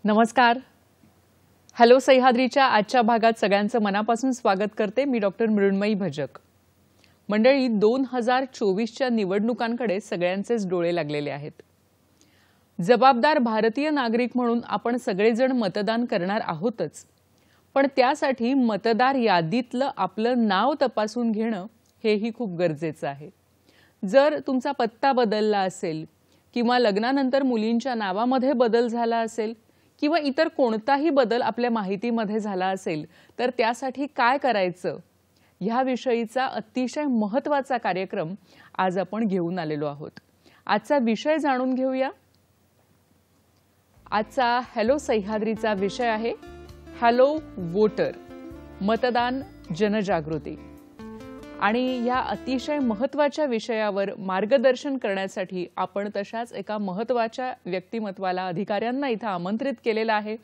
नमस्कार. हॅलो सह्याद्रीच्या आजच्या भागात सगळ्यांचं मनापासून स्वागत करते. मी डॉक्टर मृण्मयी भजक. मंडळी, 2024च्या निवडणुकांकडे सगळ्यांचेच डोळे लागलेले आहेत. जबाबदार भारतीय नागरिक म्हणून आपण सगळेजण मतदान करणार आहोतच, पण त्यासाठी मतदार यादीतलं आपलं नाव तपासून घेणं हेही खूप गरजेचं आहे. जर तुमचा पत्ता बदलला असेल किंवा लग्नानंतर मुलींच्या नावामध्ये बदल झाला असेल किंवा इतर कोणताही बदल आपल्या माहितीमध्ये झाला असेल तर त्यासाठी काय करायचं ह्याविषयीचा अतिशय महत्त्वाचा कार्यक्रम आज आपण घेऊन आलेलो आहोत. आजचा विषय जाणून घेऊया. आजचा हॅलो सह्याद्रीचा विषय आहे हॅलो वोटर, मतदान जनजागृती. आणि या अतिशय महत्त्वाच्या विषयावर मार्गदर्शन करण्यासाठी आपण तशाच एका महत्त्वाच्या व्यक्तिमत्वाला, अधिकाऱ्यांना इथं आमंत्रित केलेलं आहे.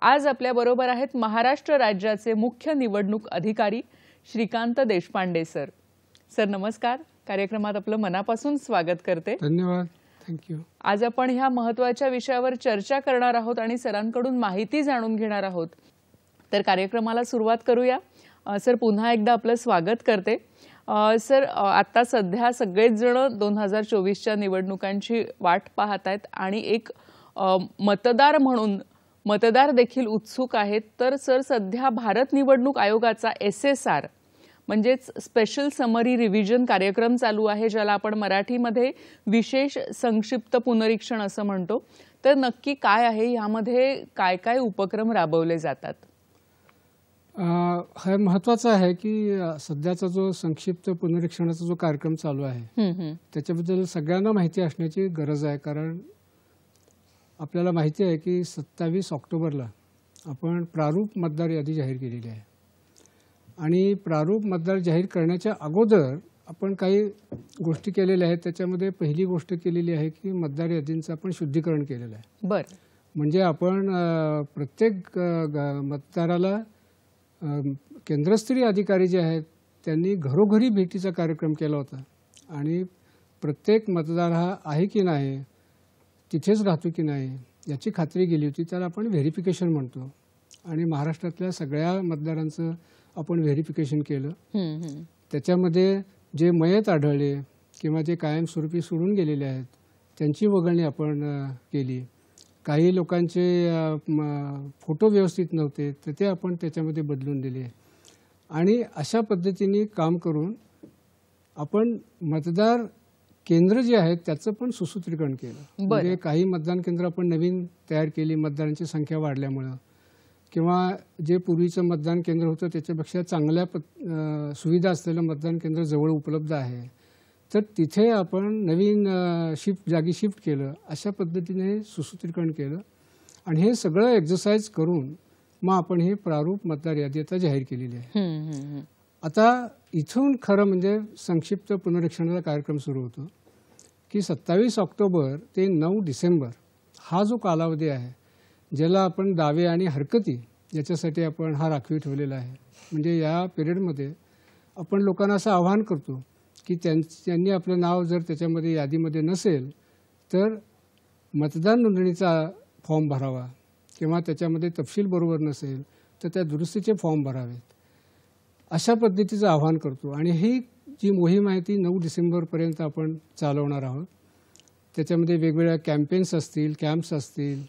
आज आपल्या बरोबर आहेत महाराष्ट्र राज्याचे मुख्य निवडणूक अधिकारी श्रीकांत देशपांडे सर. सर नमस्कार. कार्यक्रमात आपलं मनापासून स्वागत करते. धन्यवाद. थँक्यू. आज आपण ह्या महत्त्वाच्या विषयावर चर्चा करणार आहोत आणि सरांकडून माहिती जाणून घेणार आहोत. तर कार्यक्रमाला सुरुवात करूया. सर पुन्हा एकदा आपलं स्वागत करते. सर आता सध्या सगळेच जण 2024च्या निवडणुकांची वाट पाहत आहेत आणि एक मतदार म्हणून मतदार देखील उत्सुक आहेत. तर सर सध्या भारत निवडणूक आयोगाचा SSR म्हणजेच स्पेशल समरी रिव्हिजन कार्यक्रम चालू आहे, ज्याला आपण मराठीमध्ये विशेष संक्षिप्त पुनरीक्षण असं म्हणतो. तर नक्की काय आहे, यामध्ये काय काय उपक्रम राबवले जातात? हा महत्त्वाचा आहे की सध्याचा जो संक्षिप्त पुनरीक्षणाचा जो कार्यक्रम चालू आहे त्याच्याबद्दल सगळ्यांना माहिती असण्याची गरज आहे. कारण आपल्याला माहिती आहे की 27 ऑक्टोबरला आपण प्रारूप मतदार यादी जाहीर केलेली आहे आणि प्रारूप मतदार जाहीर करण्याच्या अगोदर आपण काही गोष्टी केलेल्या आहेत. त्याच्यामध्ये पहिली गोष्ट केलेली आहे की मतदार यादींचं आपण शुद्धीकरण केलेलं आहे. बरं. म्हणजे आपण प्रत्येक मतदाराला केंद्रस्तरीय अधिकारी जे आहेत त्यांनी घरोघरी भेटीचा कार्यक्रम केला होता आणि प्रत्येक मतदार हा आहे की नाही, तिथेच राहतो की नाही याची खात्री केली होती. त्याला आपण व्हेरिफिकेशन म्हणतो. आणि महाराष्ट्रातल्या सगळ्या मतदारांचं आपण व्हेरिफिकेशन केलं. त्याच्यामध्ये जे मयत आढळले किंवा जे कायमस्वरूपी सोडून गेलेले आहेत त्यांची वगळणी आपण केली. काही लोकांचे फोटो व्यवस्थित नव्हते तर ते आपण त्याच्यामध्ये बदलून दिले. आणि अशा पद्धतीने काम करून आपण मतदार केंद्र जे आहेत त्याचं पण सुसूत्रीकरण केलं. म्हणजे काही मतदान केंद्र आपण नवीन तयार केली मतदारांची संख्या वाढल्यामुळं, किंवा जे पूर्वीचं मतदान केंद्र होतं त्याच्यापेक्षा चांगल्या सुविधा असलेलं मतदान केंद्र जवळ उपलब्ध आहे तर तिथे आपण नवीन जागी शिफ्ट केलं. अशा पद्धतीने सुसूत्रीकरण केलं आणि हे सगळं एक्झरसाइज करून मग आपण हे प्रारूप मतदार यादी आता जाहीर केलेली आहे. आता इथून खरं म्हणजे संक्षिप्त पुनरीक्षणाचा कार्यक्रम सुरू होतो की 27 ऑक्टोबर ते 9 डिसेंबर हा जो कालावधी आहे ज्याला आपण दावे आणि हरकती याच्यासाठी आपण हा राखीव ठेवलेला आहे. म्हणजे या पिरियडमध्ये आपण लोकांना असं आवाहन करतो की त्यांनी आपलं नाव जर त्याच्यामध्ये यादीमध्ये नसेल तर मतदान नोंदणीचा फॉर्म भरावा किंवा त्याच्यामध्ये तपशील बरोबर नसेल तर त्या दुरुस्तीचे फॉर्म भरावेत, अशा पद्धतीचं आवाहन करतो. आणि ही जी मोहीम आहे ती 9 डिसेंबरपर्यंत आपण चालवणार आहोत. त्याच्यामध्ये वेगवेगळ्या कॅम्पेन्स असतील, कॅम्प्स असतील,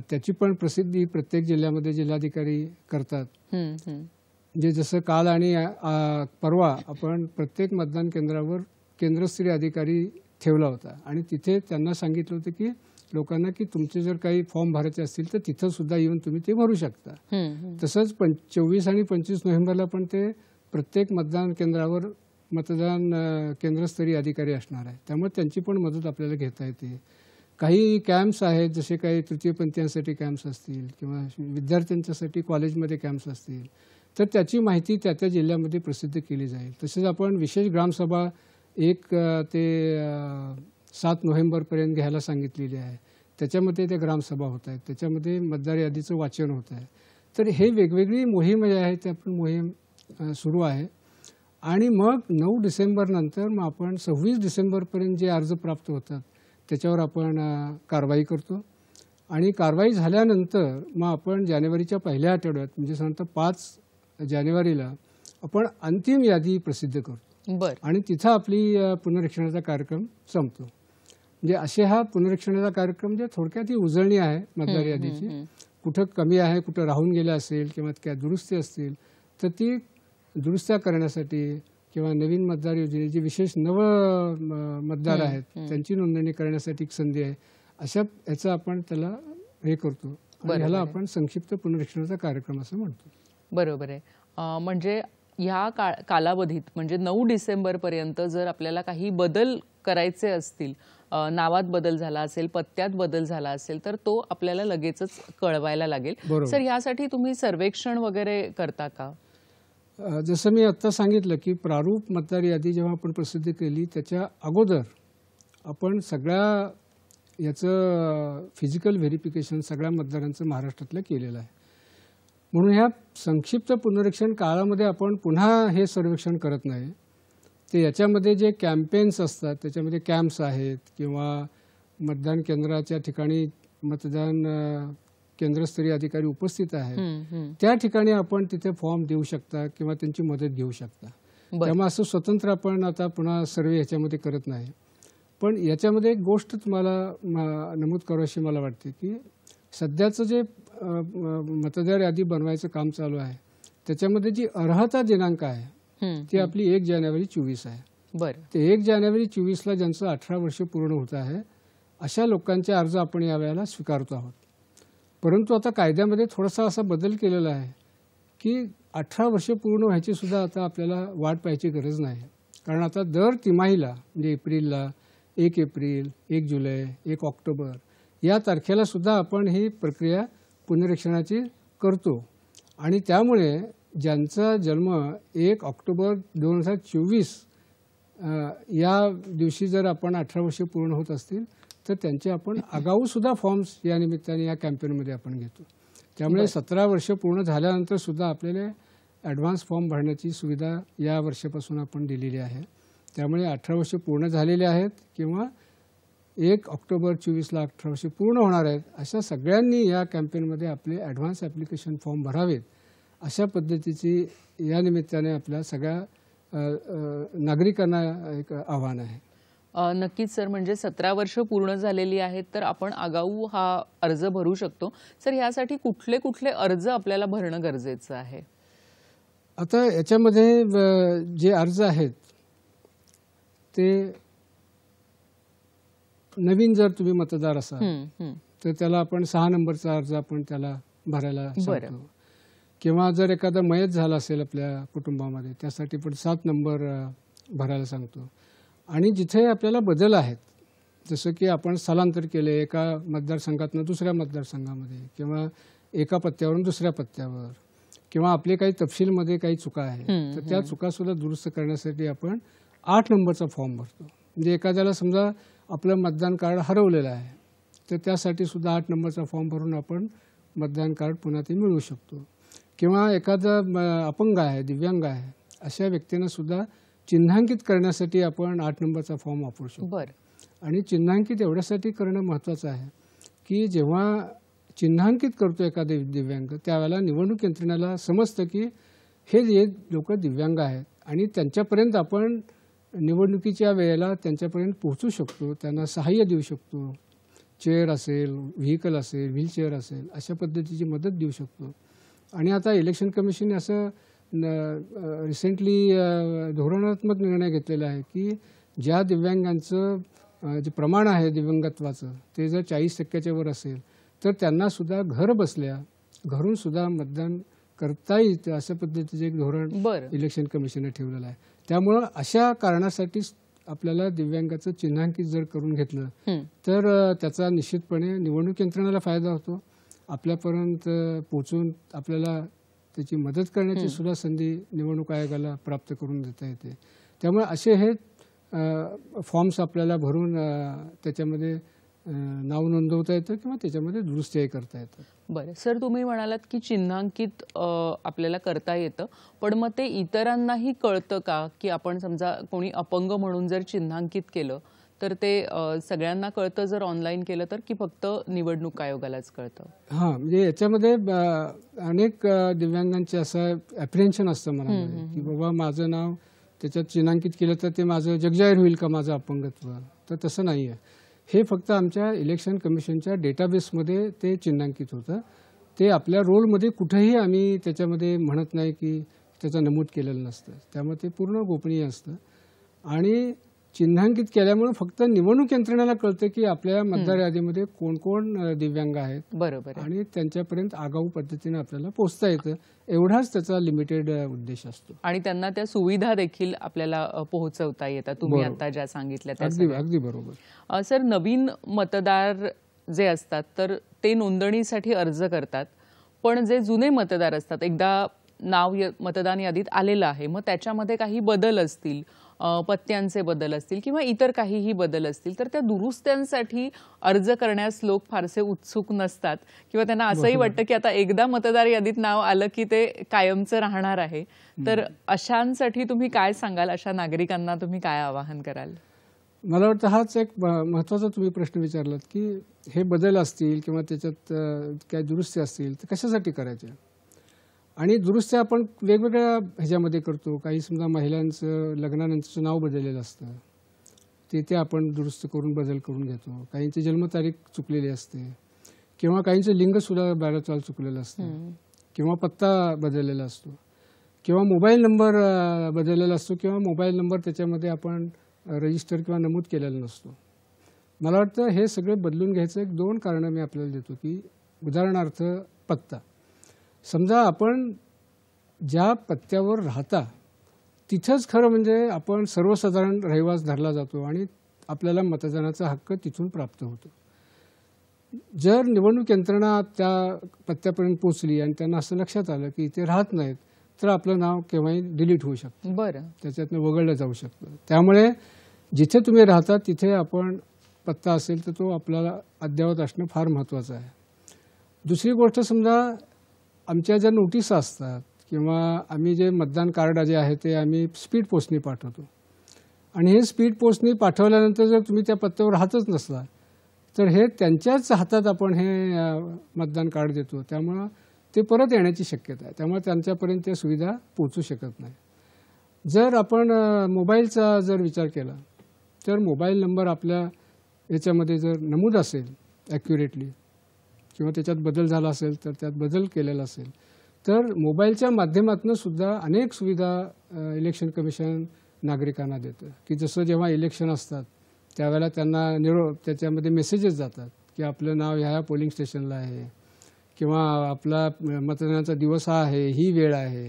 त्याची पण प्रसिद्धी प्रत्येक जिल्ह्यामध्ये जिल्हाधिकारी करतात. म्हणजे जसं काल आणि परवा आपण प्रत्येक मतदान केंद्रावर केंद्रस्तरीय अधिकारी ठेवला होता आणि तिथे त्यांना सांगितलं होतं की लोकांना की तुमचे जर काही फॉर्म भरायचे असतील तर तिथं सुद्धा येऊन तुम्ही ते भरू शकता. तसंच 24 आणि 25 नोव्हेंबरला पण ते प्रत्येक मतदान केंद्रावर मतदान केंद्रस्तरीय अधिकारी असणार आहे. त्यामुळे त्यांची पण मदत आपल्याला घेता येते. काही कॅम्प्स आहेत, जसे काही तृतीयपंथीयांसाठी कॅम्प्स असतील किंवा विद्यार्थ्यांच्यासाठी कॉलेजमध्ये कॅम्प्स असतील तर त्याची माहिती त्या त्या जिल्ह्यामध्ये प्रसिद्ध केली जाईल. तसेच आपण विशेष ग्रामसभा 1 ते 7 नोव्हेंबरपर्यंत घ्यायला सांगितलेली आहे. त्याच्यामध्ये त्या ग्रामसभा होत आहेत, त्याच्यामध्ये मतदार यादीचं वाचन होत आहे. तर हे वेगवेगळी मोहीम जी आहे ती आपण मोहीम सुरू आहे. आणि मग 9 डिसेंबर नंतर मग आपण 26 डिसेंबरपर्यंत जे अर्ज प्राप्त होतात त्याच्यावर आपण कारवाई करतो आणि कारवाई झाल्यानंतर मग आपण जानेवारीच्या पहिल्या आठवड्यात म्हणजे साधारणतः 5 जानेवारीला आपण अंतिम यादी प्रसिद्ध करतो बर आणि तिथं आपली पुनरीक्षणाचा कार्यक्रम संपतो. म्हणजे असे हा पुनरीक्षणाचा कार्यक्रम म्हणजे थोडक्यात ही उजळणी आहे मतदार यादीची. कुठं कमी आहे, कुठं राहून गेलं असेल किंवा काय दुरुस्ती असतील तर ती दुरुस्त्या करण्यासाठी किंवा नवीन मतदार योजनेची विशेष मतदार आहेत त्यांची नोंदणी करण्यासाठी एक संधी आहे. अशा ह्याचं आपण त्याला हे करतो आणि ह्याला आपण संक्षिप्त पुनरीक्षणाचा कार्यक्रम असं म्हणतो. बरोबर आहे. म्हणजे ह्या कालावधीत म्हणजे 9 डिसेंबर पर्यंत जर आपल्याला काही बदल करायचे असतील, नावात बदल झाला असेल, पत्त्यात बदल झाला असेल तर तो आपल्याला लगेचच कळवायला लागेल. सर यासाठी तुम्ही सर्वेक्षण वगैरे करता का? जसं मी आत्ता सांगितलं की प्रारूप मतदार यादी जेव्हा आपण प्रसिद्ध केली त्याच्या अगोदर आपण सगळ्या याचं फिजिकल व्हेरिफिकेशन सगळ्या मतदारांचं महाराष्ट्रातलं केलेलं आहे. म्हणून ह्या संक्षिप्त पुनरीक्षण काळामध्ये आपण पुन्हा हे सर्वेक्षण करत नाही. ते याच्यामध्ये जे कॅम्पेन्स असतात त्याच्यामध्ये कॅम्प्स आहेत किंवा मतदान केंद्राच्या ठिकाणी मतदान केंद्रस्तरीय अधिकारी उपस्थित आहेत त्या ठिकाणी आपण तिथे फॉर्म देऊ शकता किंवा त्यांची मदत घेऊ शकता. त्यामुळे असं स्वतंत्र आपण आता पुन्हा सर्वे ह्याच्यामध्ये करत नाही. पण याच्यामध्ये एक गोष्ट तुम्हाला नमूद करावीशी मला वाटते की सध्याचं जे मतदार यादी बनवायचं काम चालू आहे त्याच्यामध्ये जी अर्हता दिनांक आहे ती आपली 1 जानेवारी 24 आहे. बरं. ते 1 जानेवारी 24ला ज्यांचं 18 वर्ष पूर्ण होत आहे अशा लोकांचे अर्ज आपण यावेळेला स्वीकारतो आहोत. परंतु आता कायद्यामध्ये थोडासा असा बदल केलेला आहे की 18 वर्ष पूर्ण व्हायची सुद्धा आता आपल्याला वाट पाहायची गरज नाही. कारण आता दर तिमाहीला म्हणजे एप्रिलला 1 एप्रिल, 1 जुलै, 1 ऑक्टोबर या तारखेला सुद्धा आपण ही प्रक्रिया पुनरीक्षणाची करतो. आणि त्यामुळे ज्यांचा जन्म 1 ऑक्टोबर 2024 या दिवशी जर आपण 18 वर्ष पूर्ण होत असतील तर त्यांचे आपण आगाऊ सुद्धा फॉर्म्स या निमित्ताने या कॅम्पेनमध्ये आपण घेतो. त्यामुळे 17 वर्ष पूर्ण झाल्यानंतर सुद्धा आपल्याला ॲडव्हान्स फॉर्म भरण्याची सुविधा या वर्षापासून आपण दिलेली आहे. त्यामुळे 18 वर्ष पूर्ण झालेले आहेत किंवा 1 ऑक्टोबर 24ला 18 वर्ष पूर्ण होणार आहेत अशा सगळ्यांनी या कॅम्पेनमध्ये आपले ॲडव्हान्स ॲप्लिकेशन फॉर्म भरावेत अशा पद्धतीची या निमित्ताने आपल्या सगळ्या नागरिकांना एक आव्हान आहे. नक्कीच सर. म्हणजे 17 वर्ष पूर्ण झालेली आहेत तर आपण आगाऊ हा अर्ज भरू शकतो. सर यासाठी कुठले कुठले अर्ज आपल्याला भरणं गरजेचं आहे? आता याच्यामध्ये जे अर्ज आहेत ते नवीन जर तुम्ही मतदार असाल तर त्याला आपण 6 नंबरचा अर्ज आपण त्याला भरायला सांगतो. किंवा जर एखादा मयत झाला असेल आपल्या कुटुंबामध्ये त्यासाठी पण 7 नंबर भरायला सांगतो. आणि जिथे आपल्याला बदल आहेत जसं की आपण स्थलांतर केले एका मतदारसंघातून दुसऱ्या मतदारसंघामध्ये किंवा एका पत्त्यावरून दुसऱ्या पत्त्यावर किंवा आपले काही तपशीलमध्ये काही चुका आहेत तर त्या चुकासुद्धा दुरुस्त करण्यासाठी आपण 8 नंबरचा फॉर्म भरतो. म्हणजे एखाद्याला समजा आपलं मतदान कार्ड हरवलेलं आहे तर त्यासाठी सुद्धा 8 नंबरचा फॉर्म भरून आपण मतदान कार्ड पुन्हा ते मिळवू शकतो. किंवा एखादा अपंग आहे, दिव्यांग आहे अशा व्यक्तींना सुद्धा चिन्हांकित करण्यासाठी आपण 8 नंबरचा फॉर्म वापरू शकतो. आणि चिन्हांकित एवढ्यासाठी करणं महत्त्वाचं आहे की जेव्हा चिन्हांकित करतो एखादे दिव्यांग त्यावेळेला निवडणूक यंत्रणेला समजतं की हे लोक दिव्यांग आहेत आणि त्यांच्यापर्यंत आपण निवडणुकीच्या वेळेला त्यांच्यापर्यंत पोहोचू शकतो, त्यांना सहाय्य देऊ शकतो. चेअर असेल, व्हेकल असेल, व्हीलचेअर असेल अशा पद्धतीची मदत देऊ शकतो. आणि आता इलेक्शन कमिशनने असं रिसेंटली धोरणात्मक निर्णय घेतलेला आहे की ज्या दिव्यांगांचं जे प्रमाण आहे दिव्यांगत्वाचं ते जर 40% वर असेल तर त्यांना सुद्धा घर बसल्या घरून सुद्धा मतदान करता येते अशा पद्धतीचे एक धोरण इलेक्शन कमिशनने ठेवलेलं आहे. त्यामुळं अशा कारणासाठी आपल्याला दिव्यांगाचं चिन्हांकित जर करून घेतलं तर त्याचा निश्चितपणे निवडणूक यंत्रणेला फायदा होतो. आपल्यापर्यंत पोहोचून आपल्याला त्याची मदत करण्याची सुद्धा संधी निवडणूक आयोगाला प्राप्त करून देता येते. त्यामुळे असे हे फॉर्म्स आपल्याला भरून त्याच्यामध्ये नाव नोंदवता येतं किंवा त्याच्यामध्ये दुरुस्तीही करता येतं. बरं सर, तुम्ही म्हणालात की चिन्हांकित आपल्याला करता येतं, पण मग ते इतरांनाही कळतं का की आपण समजा कोणी अपंग म्हणून जर चिन्हांकित केलं तर ते सगळ्यांना कळतं जर ऑनलाईन केलं तर, की फक्त निवडणूक आयोगालाच कळतं? हां, म्हणजे याच्यामध्ये अनेक दिव्यांगांचे असं ॲप्रिहेन्शन असतं मनामध्ये की बाबा माझं नाव त्याच्यात चिन्हांकित केलं तर ते माझं जगजाहीर होईल का माझं अपंगत्व. तर तसं नाही आहे. हे फक्त आमच्या इलेक्शन कमिशनच्या डेटाबेसमध्ये ते चिन्हांकित होतं. ते आपल्या रोलमध्ये कुठेही आम्ही त्याच्यामध्ये म्हणत नाही की त्याचं नमूद केलेलं नसतं. त्यामुळे ते पूर्ण गोपनीय असतं. आणि चिन्हांकित केल्यामुळे फक्त निवडणूक यंत्रणेला कळतं की आपल्या मतदार यादीमध्ये कोण कोण दिव्यांग आहेत. बरोबर. आणि त्यांच्यापर्यंत आगाऊ पद्धतीने आपल्याला पोहोचता येतं. एवढाच त्याचा लिमिटेड उद्देश असतो. आणि त्यांना त्या सुविधा देखील आपल्याला पोहोचवता येतात, तुम्ही आता ज्या सांगितल्या त्या अगदी अगदी बरोबर. सर, नवीन मतदार जे असतात तर ते नोंदणीसाठी अर्ज करतात, पण जे जुने मतदार असतात, एकदा नाव मतदान यादीत आलेलं आहे, मग त्याच्यामध्ये काही बदल असतील, पत्त्यांचे बदल असतील किंवा इतर काहीही बदल असतील, तर त्या दुरुस्त्यांसाठी अर्ज करण्यास लोक फारसे उत्सुक नसतात किंवा त्यांना असंही वाटतं की आता एकदा मतदार यादीत नाव आलं की ते कायमचं राहणार आहे. तर अशांसाठी तुम्ही काय सांगाल? अशा नागरिकांना तुम्ही काय आवाहन कराल? मला वाटतं हाच एक महत्त्वाचा तुम्ही प्रश्न विचारलात की हे बदल असतील किंवा त्याच्यात काय दुरुस्ती असतील तर कशासाठी करायच्या. आणि दुरुस्त्या आपण वेगवेगळ्या ह्याच्यामध्ये करतो. काही समजा महिलांचं लग्नानंतरचं नाव बदललेलं असतं, ते आपण दुरुस्त करून बदल करून घेतो. काहींची जन्मतारीख चुकलेली असते किंवा काहींचं लिंगसुद्धा बऱ्याच चुकलेलं असतं किंवा पत्ता बदललेला असतो किंवा मोबाईल नंबर बदललेला असतो किंवा मोबाईल नंबर त्याच्यामध्ये आपण रजिस्टर किंवा नमूद केलेला नसतो. मला वाटतं हे सगळे बदलून घ्यायचं एक 2 कारणं मी आपल्याला देतो की उदाहरणार्थ पत्ता. समजा आपण ज्या पत्त्यावर राहता तिथंच खरं म्हणजे आपण सर्वसाधारण रहिवास धरला जातो आणि आपल्याला मतदानाचा हक्क तिथून प्राप्त होतो. जर निवडणूक यंत्रणा त्या पत्त्यापर्यंत पोहोचली आणि त्यांना असं लक्षात आलं की इथे राहत नाहीत तर आपलं नाव केव्हाही डिलीट होऊ शकतं. बरं. त्याच्यातनं वगळलं जाऊ शकतं. त्यामुळे जिथे तुम्ही राहता तिथे आपण पत्ता असेल तर तो आपल्याला अद्ययावत असणं फार महत्त्वाचं आहे. दुसरी गोष्ट, समजा आमच्या ज्या नोटीस असतात किंवा आम्ही जे मतदान कार्ड जे आहे ते आम्ही स्पीड पोस्टनी पाठवतो आणि हे स्पीड पोस्टनी पाठवल्यानंतर जर तुम्ही त्या पत्त्यावर राहतच नसला तर हे त्यांच्याच हातात आपण हे मतदान कार्ड देतो. त्यामुळं ते परत येण्याची शक्यता आहे. त्यामुळे त्यांच्यापर्यंत त्या सुविधा पोहोचू शकत नाही. जर आपण मोबाईलचा जर विचार केला तर मोबाईल नंबर आपल्या याच्यामध्ये जर नमूद असेल ॲक्युरेटली किंवा त्याच्यात बदल झाला असेल तर त्यात बदल केलेला असेल तर मोबाईलच्या माध्यमातून सुद्धा अनेक सुविधा इलेक्शन कमिशन नागरिकांना देतं. की जसं जेव्हा इलेक्शन असतात त्यावेळेला त्यांना त्याच्यामध्ये मेसेजेस जातात की आपलं नाव ह्या पोलिंग स्टेशनला आहे किंवा आपला मतदानाचा दिवस हा आहे, ही वेळ आहे.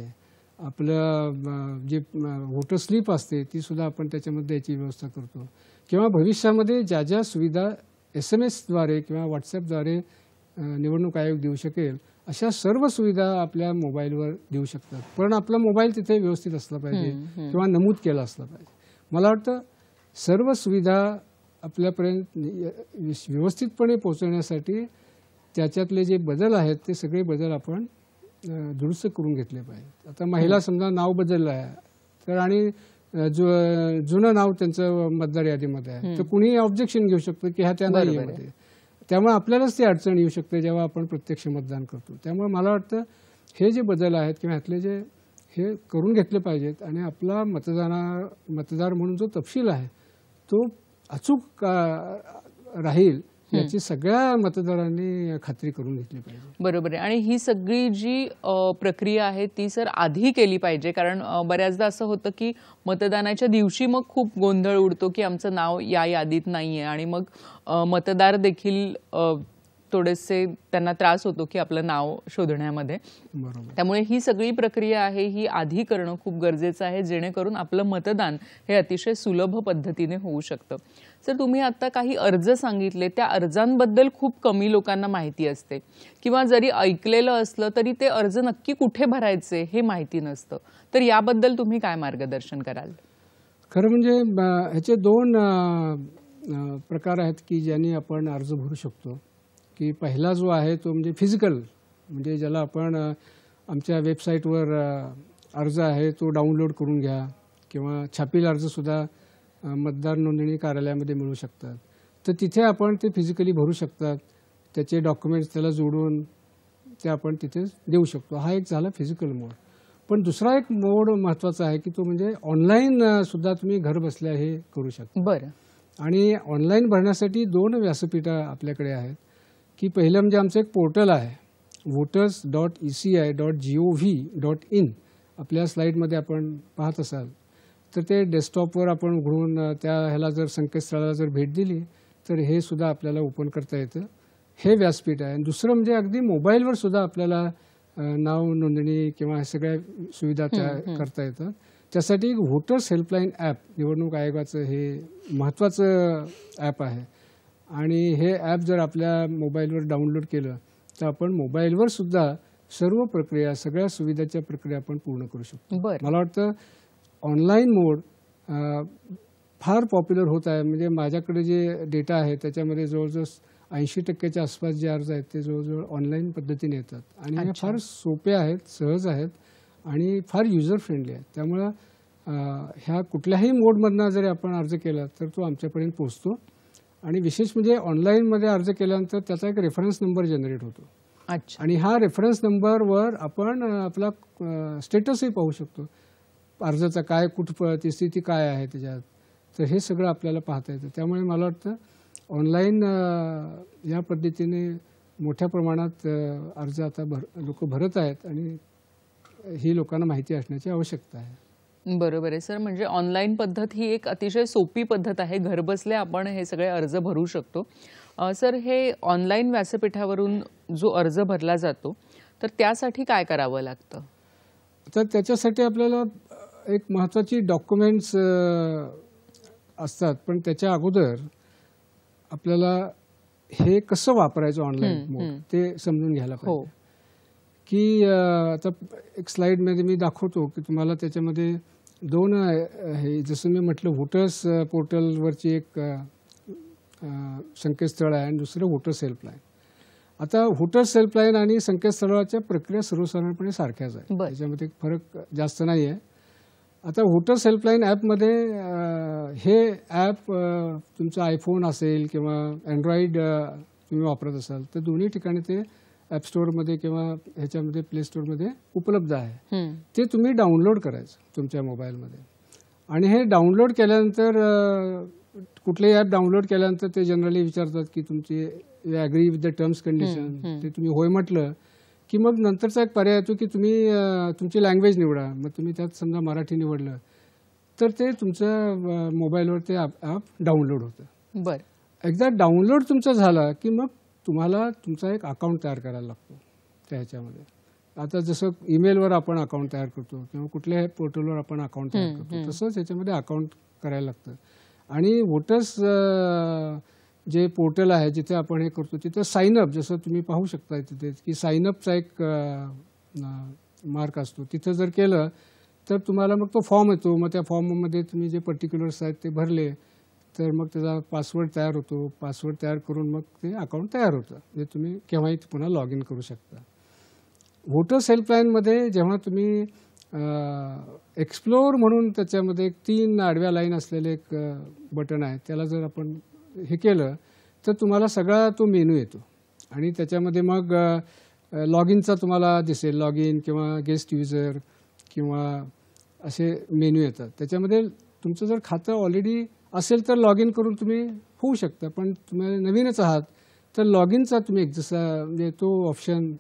आपलं जे वोटर स्लिप असते ती सुद्धा आपण त्याच्यामध्ये द्यायची व्यवस्था करतो. किंवा भविष्यामध्ये ज्या ज्या सुविधा SMS द्वारे किंवा WhatsAppद्वारे निवडणूक आयोग देऊ शकेल अशा सर्व सुविधा आपल्या मोबाईलवर देऊ शकतात. पण आपला मोबाईल तिथे व्यवस्थित असला पाहिजे किंवा नमूद केला असला पाहिजे. मला वाटतं सर्व सुविधा आपल्यापर्यंत व्यवस्थितपणे पोहोचवण्यासाठी त्याच्यातले जे बदल आहेत ते सगळे बदल आपण दुरुस्त करून घेतले पाहिजेत. आता महिला समजा नाव बदललं आहे तर आणि जुनं नाव त्यांचं मतदार यादीमध्ये आहे तर कुणीही ऑब्जेक्शन घेऊ शकतं की ह्या त्या नाही आहे. त्यामुळे आपल्यालाच ती अडचण येऊ शकते जेव्हा आपण प्रत्यक्ष मतदान करतो. त्यामुळे मला वाटतं हे जे बदल आहेत किंवा ह्यातले जे हे करून घेतले पाहिजेत आणि आपला मतदार म्हणून जो तपशील आहे तो अचूक राहील याची सगळ्या मतदारांनी खात्री करून घेतली पाहिजे. बरोबर आहे. आणि ही सगळी जी प्रक्रिया आहे ती सर आधी केली पाहिजे, कारण बऱ्याचदा असं होतं की मतदानाच्या दिवशी मग खूप गोंधळ उडतो की आमचं नाव या यादीत नाहीये आणि मग मतदार देखील थोडेसे त्यांना त्रास होतो की आपलं नाव शोधण्यामध्ये. त्यामुळे ही सगळी प्रक्रिया आहे ही आधी करणं खूप गरजेचं आहे जेणेकरून आपलं मतदान हे अतिशय सुलभ पद्धतीने होऊ शकतं. सर, तुम्ही आता काही अर्ज सांगितले, त्या अर्जांबद्दल खूप कमी लोकांना माहिती असते किंवा जरी ऐकलेलं असलं तरी ते अर्ज नक्की कुठे भरायचे हे माहिती नसतं. तर याबद्दल तुम्ही काय मार्गदर्शन कराल? खरं म्हणजे ह्याचे 2 प्रकार आहेत की ज्यांनी आपण अर्ज भरू शकतो. की पहिला जो आहे तो म्हणजे फिजिकल, म्हणजे ज्याला आपण आमच्या वेबसाईटवर अर्ज आहे तो डाउनलोड करून घ्या किंवा छापील अर्जसुद्धा मतदार नोंदणी कार्यालयामध्ये मिळू शकतात. तर तिथे आपण ते फिजिकली भरू शकतात. त्याचे डॉक्युमेंट्स त्याला जोडून ते आपण तिथे देऊ शकतो. हा एक झाला फिजिकल मोड. पण दुसरा एक मोड महत्त्वाचा आहे की तो म्हणजे ऑनलाईन सुद्धा तुम्ही घर बसल्या हे करू शकता. बरं. आणि ऑनलाईन भरण्यासाठी 2 व्यासपीठं आपल्याकडे आहेत. की पहिलं म्हणजे आमचं एक पोर्टल आहे voters.eci.gov.in. आपल्या स्लाईडमध्ये आपण पाहत असाल तर ते डेस्कटॉपवर आपण उघडून त्या ह्याला जर संकेतस्थळाला जर भेट दिली तर हे सुद्धा आपल्याला ओपन करता येतं. हे व्यासपीठ आहे. दुसरं म्हणजे अगदी मोबाईलवर सुद्धा आपल्याला नाव नोंदणी किंवा सगळ्या सुविधा त्या करता येतात. त्यासाठी एक व्होटर्स हेल्पलाईन ॲप निवडणूक आयोगाचं हे महत्त्वाचं ॲप आहे. आणि हे ॲप जर आपल्या मोबाईलवर डाउनलोड केलं तर आपण मोबाईलवर सुद्धा सर्व प्रक्रिया सगळ्या सुविधाच्या प्रक्रिया आपण पूर्ण करू शकतो. मला वाटतं ऑनलाईन मोड फार पॉप्युलर होत आहे. म्हणजे माझ्याकडे जे डेटा आहे त्याच्यामध्ये जवळजवळ 80% आसपास जे अर्ज आहेत ते जवळजवळ ऑनलाईन पद्धतीने येतात. आणि हे फार सोपे आहेत, सहज आहेत आणि फार युजर फ्रेंडली आहेत. त्यामुळं ह्या कुठल्याही मोडमधनं जरी आपण अर्ज केला तर तो आमच्यापर्यंत पोहोचतो. आणि विशेष म्हणजे ऑनलाईनमध्ये अर्ज केल्यानंतर त्याचा एक रेफरन्स नंबर जनरेट होतो. आणि हा रेफरन्स नंबरवर आपण आपला स्टेटसही पाहू शकतो. अर्जाचा काय कुठं स्थिती काय आहे त्याच्यात. तर हे सगळं आपल्याला पाहता येतं. त्यामुळे मला वाटतं ऑनलाईन या पद्धतीने मोठ्या प्रमाणात अर्ज आता लोक भरत आहेत आणि ही लोकांना माहिती असण्याची आवश्यकता आहे. बरोबर आहे सर. म्हणजे ऑनलाईन पद्धत ही एक अतिशय सोपी पद्धत आहे. घरबसल्या आपण हे सगळे अर्ज भरू शकतो. सर, हे ऑनलाईन व्यासपीठावरून जो अर्ज भरला जातो तर त्यासाठी काय करावं लागतं? तर त्याच्यासाठी आपल्याला एक महत्त्वाची डॉक्युमेंट्स असतात. पण त्याच्या अगोदर आपल्याला हे कसं वापरायचं ऑनलाईन मोड ते समजून घ्यायला पाहिजे. की आता एक स्लाईडमध्ये मी दाखवतो की तुम्हाला त्याच्यामध्ये 2 हे जसं मी म्हटलं व्होटर्स पोर्टलवरची एक संकेतस्थळ आहे आणि दुसरं व्होटर्स हेल्पलाईन. आता व्होटर्स हेल्पलाईन आणि संकेतस्थळाच्या प्रक्रिया सर्वसाधारणपणे सारख्याच आहे. त्याच्यामध्ये फरक जास्त नाही आहे. आता व्होटर्स हेल्पलाईन ॲपमध्ये हे ॲप तुमचा आयफोन असेल किंवा अँड्रॉइड तुम्ही वापरत असाल तर दोन्ही ठिकाणी ते ॲप स्टोअरमध्ये किंवा ह्याच्यामध्ये प्ले स्टोअरमध्ये उपलब्ध आहे. ते तुम्ही डाउनलोड करायचं तुमच्या मोबाईलमध्ये. आणि हे डाउनलोड केल्यानंतर कुठलेही ॲप डाउनलोड केल्यानंतर ते जनरली विचारतात की तुमची agree with the terms condition. ते तुम्ही होय म्हटलं की मग नंतरचा एक पर्याय येतो की तुम्ही तुमची लँग्वेज निवडा. मग तुम्ही त्यात समजा मराठी निवडलं तर ते तुमच्या मोबाईलवर ते ॲप डाउनलोड होतं. बरं. एकदा डाउनलोड तुमचं झाला की मग तुम्हाला तुमचा एक अकाउंट तयार करायला लागतो त्या ह्याच्यामध्ये. आता जसं ईमेलवर आपण अकाउंट तयार करतो किंवा कुठल्याही पोर्टलवर आपण अकाउंट तयार करतो तसंच ह्याच्यामध्ये अकाउंट करायला लागतं. आणि व्होटर्स जे पोर्टल आहे जिथे आपण हे करतो तिथं साईनअप जसं तुम्ही पाहू शकता तिथे की साईनअपचा एक मार्क असतो. तिथं जर केलं तर तुम्हाला मग तो फॉर्म येतो. मग त्या फॉर्ममध्ये तुम्ही जे पर्टिक्युलर्स आहेत ते भरले तर मग त्याचा पासवर्ड तयार होतो. पासवर्ड तयार करून मग ते अकाउंट तयार होतं. जे तुम्ही केव्हाही पुन्हा लॉग इन करू शकता. व्होटर्स हेल्पलाईनमध्ये जेव्हा तुम्ही एक्सप्लोअर म्हणून त्याच्यामध्ये 3 आडव्या लाईन असलेले एक बटन आहे त्याला जर आपण हे केलं तर तुम्हाला सगळा तो मेनू येतो. आणि त्याच्यामध्ये मग लॉग इनचा तुम्हाला दिसेल. लॉग इन किंवा गेस्ट युजर किंवा असे मेनू येतात. त्याच्यामध्ये तुमचं जर खातं ऑलरेडी असेल तर लॉग इन करून तुम्ही होऊ शकता. पण तुम्ही नवीनच आहात तर लॉग इनचा तुम्ही जसा म्हणजे तो ऑप्शन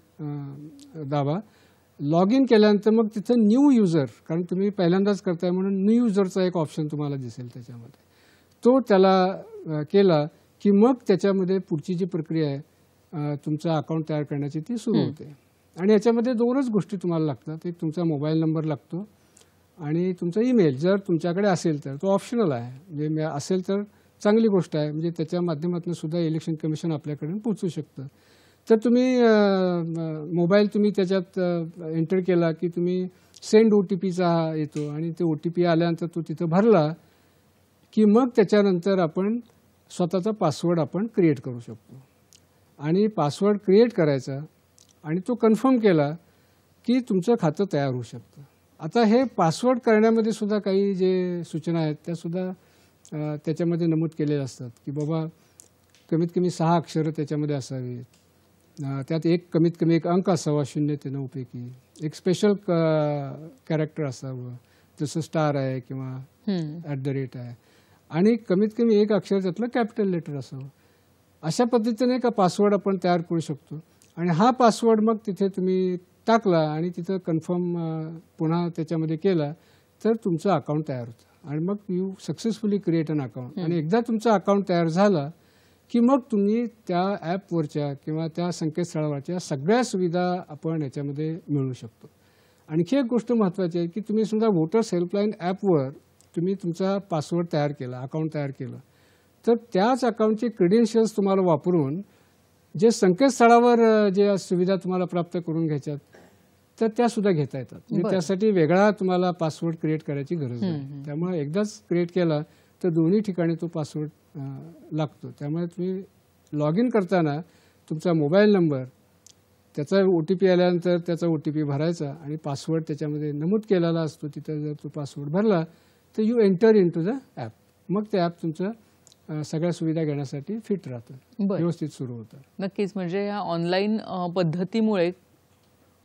दाबा. लॉग इन केल्यानंतर मग तिथं न्यू युजर कारण तुम्ही पहिल्यांदाच करताय म्हणून न्यू युजरचा एक ऑप्शन तुम्हाला दिसेल त्याच्यामध्ये. तो त्याला केला की मग त्याच्यामध्ये पुढची जी प्रक्रिया आहे तुमचं अकाउंट तयार करण्याची ती सुरू होते. आणि याच्यामध्ये 2च गोष्टी तुम्हाला लागतात. एक तुमचा मोबाईल नंबर लागतो आणि तुमचा ईमेल जर तुमच्याकडे असेल तर. तो ऑप्शनल आहे. म्हणजे असेल तर चांगली गोष्ट आहे. म्हणजे त्याच्या माध्यमातून सुद्धा इलेक्शन कमिशन आपल्याकडे पोहोचू शकतं. तर तुम्ही मोबाईल तुम्ही त्याच्यात एंटर केला की तुम्ही सेंड OTPचा येतो आणि ते OTP आल्यानंतर तो तिथं भरला की मग त्याच्यानंतर आपण स्वतःचा पासवर्ड आपण क्रिएट करू शकतो. आणि पासवर्ड क्रिएट करायचा आणि तो कन्फर्म केला की तुमचं खातं तयार होऊ शकतं. आता हे पासवर्ड करण्यामध्ये सुद्धा काही जे सूचना आहेत त्यासुद्धा त्याच्यामध्ये नमूद केलेले असतात की बाबा कमीत कमी 6 अक्षरं त्याच्यामध्ये असावीत. त्यात कमीत कमी एक अंक असावा 0 ते 9 पैकी. एक स्पेशल कॅरेक्टर असावं, जसं स्टार आहे किंवा @ आहे. आणि कमीत कमी एक अक्षर त्यातलं कॅपिटल लेटर असावं. अशा पद्धतीने का पासवर्ड आपण तयार करू शकतो. आणि हा पासवर्ड मग तिथे तुम्ही टाकला आणि तिथं कन्फर्म पुन्हा त्याच्यामध्ये केला तर तुमचं अकाउंट तयार होतं. आणि मग you successfully create an account. आणि एकदा तुमचं अकाउंट तयार झाला की मग तुम्ही त्या ॲपवरच्या किंवा त्या संकेतस्थळावरच्या सगळ्या सुविधा आपण याच्यामध्ये मिळवू शकतो. आणखी एक गोष्ट महत्त्वाची आहे की तुम्ही समजा वोटर्स हेल्पलाईन ॲपवर तुम्ही तुमचा पासवर्ड तयार केला, अकाउंट तयार केलं, तर त्याच अकाउंटचे क्रेडेन्शियल्स तुम्हाला वापरून जे संकेतस्थळावर जे सुविधा तुम्हाला प्राप्त करून घ्यायच्यात तर त्या सुद्धा घेता येतात. म्हणजे त्यासाठी वेगळा तुम्हाला पासवर्ड क्रिएट करायची गरज नाही. त्यामुळे एकदाच क्रिएट केला तर दोन्ही ठिकाणी तो पासवर्ड लागतो. त्यामुळे तुम्ही लॉग इन करताना तुमचा मोबाईल नंबर, त्याचा OTP आल्यानंतर त्याचा OTP भरायचा आणि पासवर्ड त्याच्यामध्ये नमूद केलेला असतो. तिथं जर तो पासवर्ड भरला तर you enter into the app. मग ते ॲप तुमचं सगळ्या सुविधा घेण्यासाठी फिट राहतं, व्यवस्थित सुरू होतं. नक्कीच. म्हणजे या ऑनलाईन पद्धतीमुळे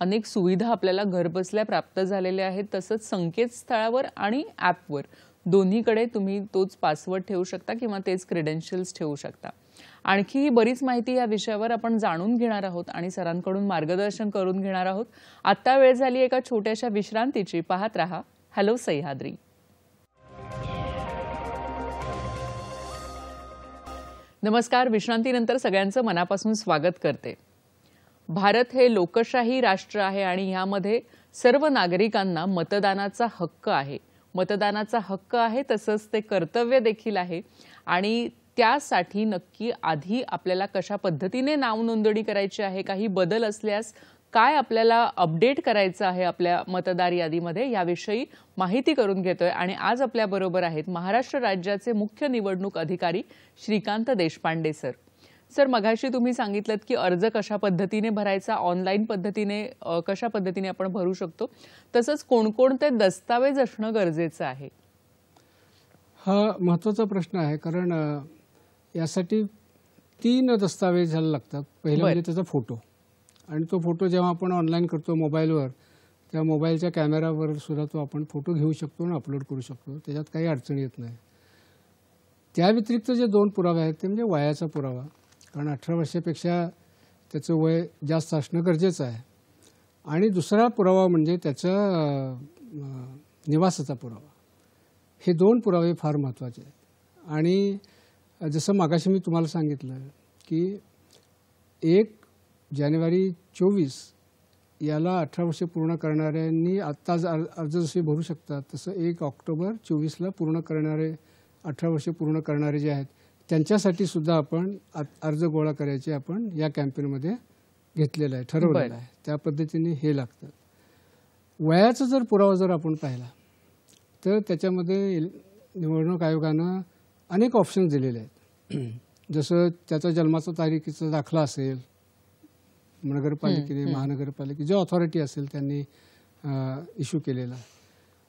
अनेक सुविधा आपल्याला घरबसल्या प्राप्त झालेल्या आहेत. तसंच संकेतस्थळावर आणि ॲपवर दोन्हीकडे तुम्ही तोच पासवर्ड ठेवू शकता किंवा तेच क्रेडेन्शियल्स ठेवू शकता. आणखी बरीच माहिती या विषयावर आपण जाणून घेणार आहोत आणि सरांकडून मार्गदर्शन करून घेणार आहोत. आता वेळ झाली एका छोट्याशा विश्रांतीची. पाहत रहा हॅलो सह्याद्री. नमस्कार. विश्रांतीनंतर सगळ्यांचं मनापासून स्वागत करते. भारत हे लोकशाही राष्ट्र आहे आणि ह्यामध्ये सर्व नागरिकांना मतदानाचा हक्क आहे. मतदानाचा हक्क आहे तसंच ते कर्तव्य देखील आहे. आणि त्यासाठी नक्की आधी आपल्याला कशा पद्धतीने नाव नोंदणी करायची आहे, काही बदल असल्यास काय आपल्याला अपडेट करायचं आहे आपल्या मतदार यादीमध्ये, याविषयी माहिती करून घेतोय. आणि आज आपल्याबरोबर आहेत महाराष्ट्र राज्याचे मुख्य निवडणूक अधिकारी श्रीकांत देशपांडे सर. सर, मगाशी तुम्ही सांगितलं की अर्ज कशा पद्धतीने भरायचा, ऑनलाईन पद्धतीने कशा पद्धतीने आपण भरू शकतो, तसंच कोणकोणते दस्तावेज असणं गरजेचं आहे? हा महत्त्वाचा प्रश्न आहे. कारण यासाठी 3 दस्तावेज लागतात. पहिलं म्हणजे त्याचा फोटो. आणि तो फोटो जेव्हा आपण ऑनलाईन करतो मोबाईलवर, त्या मोबाईलच्या कॅमेरावर सुद्धा तो आपण फोटो घेऊ शकतो आणि अपलोड करू शकतो. त्याच्यात काही अडचण येत नाही. त्या व्यतिरिक्त जे 2 पुरावे आहेत ते म्हणजे वयाचा पुरावा. कारण 18 वर्षापेक्षा त्याचं वय जास्त असणं गरजेचं आहे. आणि दुसरा पुरावा म्हणजे त्याचा निवासाचा पुरावा. हे 2 पुरावे फार महत्त्वाचे आहेत. आणि जसं मागाशी मी तुम्हाला सांगितलं की 1 जानेवारी 24 याला 18 वर्षे पूर्ण करणाऱ्यांनी आत्ता अर्ज जसे भरू शकतात, तसं 1 ऑक्टोबर 24ला पूर्ण करणारे 18 वर्षे पूर्ण करणारे जे आहेत त्यांच्यासाठी सुद्धा आपण अर्ज गोळा करायचे आपण या कॅम्पेनमध्ये घेतलेलं आहे, ठरवलेलं आहे. त्या पद्धतीने हे लागतं. वयाचा जर पुरावा जर आपण पाहिला तर त्याच्यामध्ये निवडणूक आयोगानं अनेक ऑप्शन्स दिलेले आहेत. जसं त्याचा जन्माचा तारखेचा दाखला असेल, नगरपालिकेने, महानगरपालिके जो ऑथॉरिटी असेल त्यांनी इश्यू केलेला.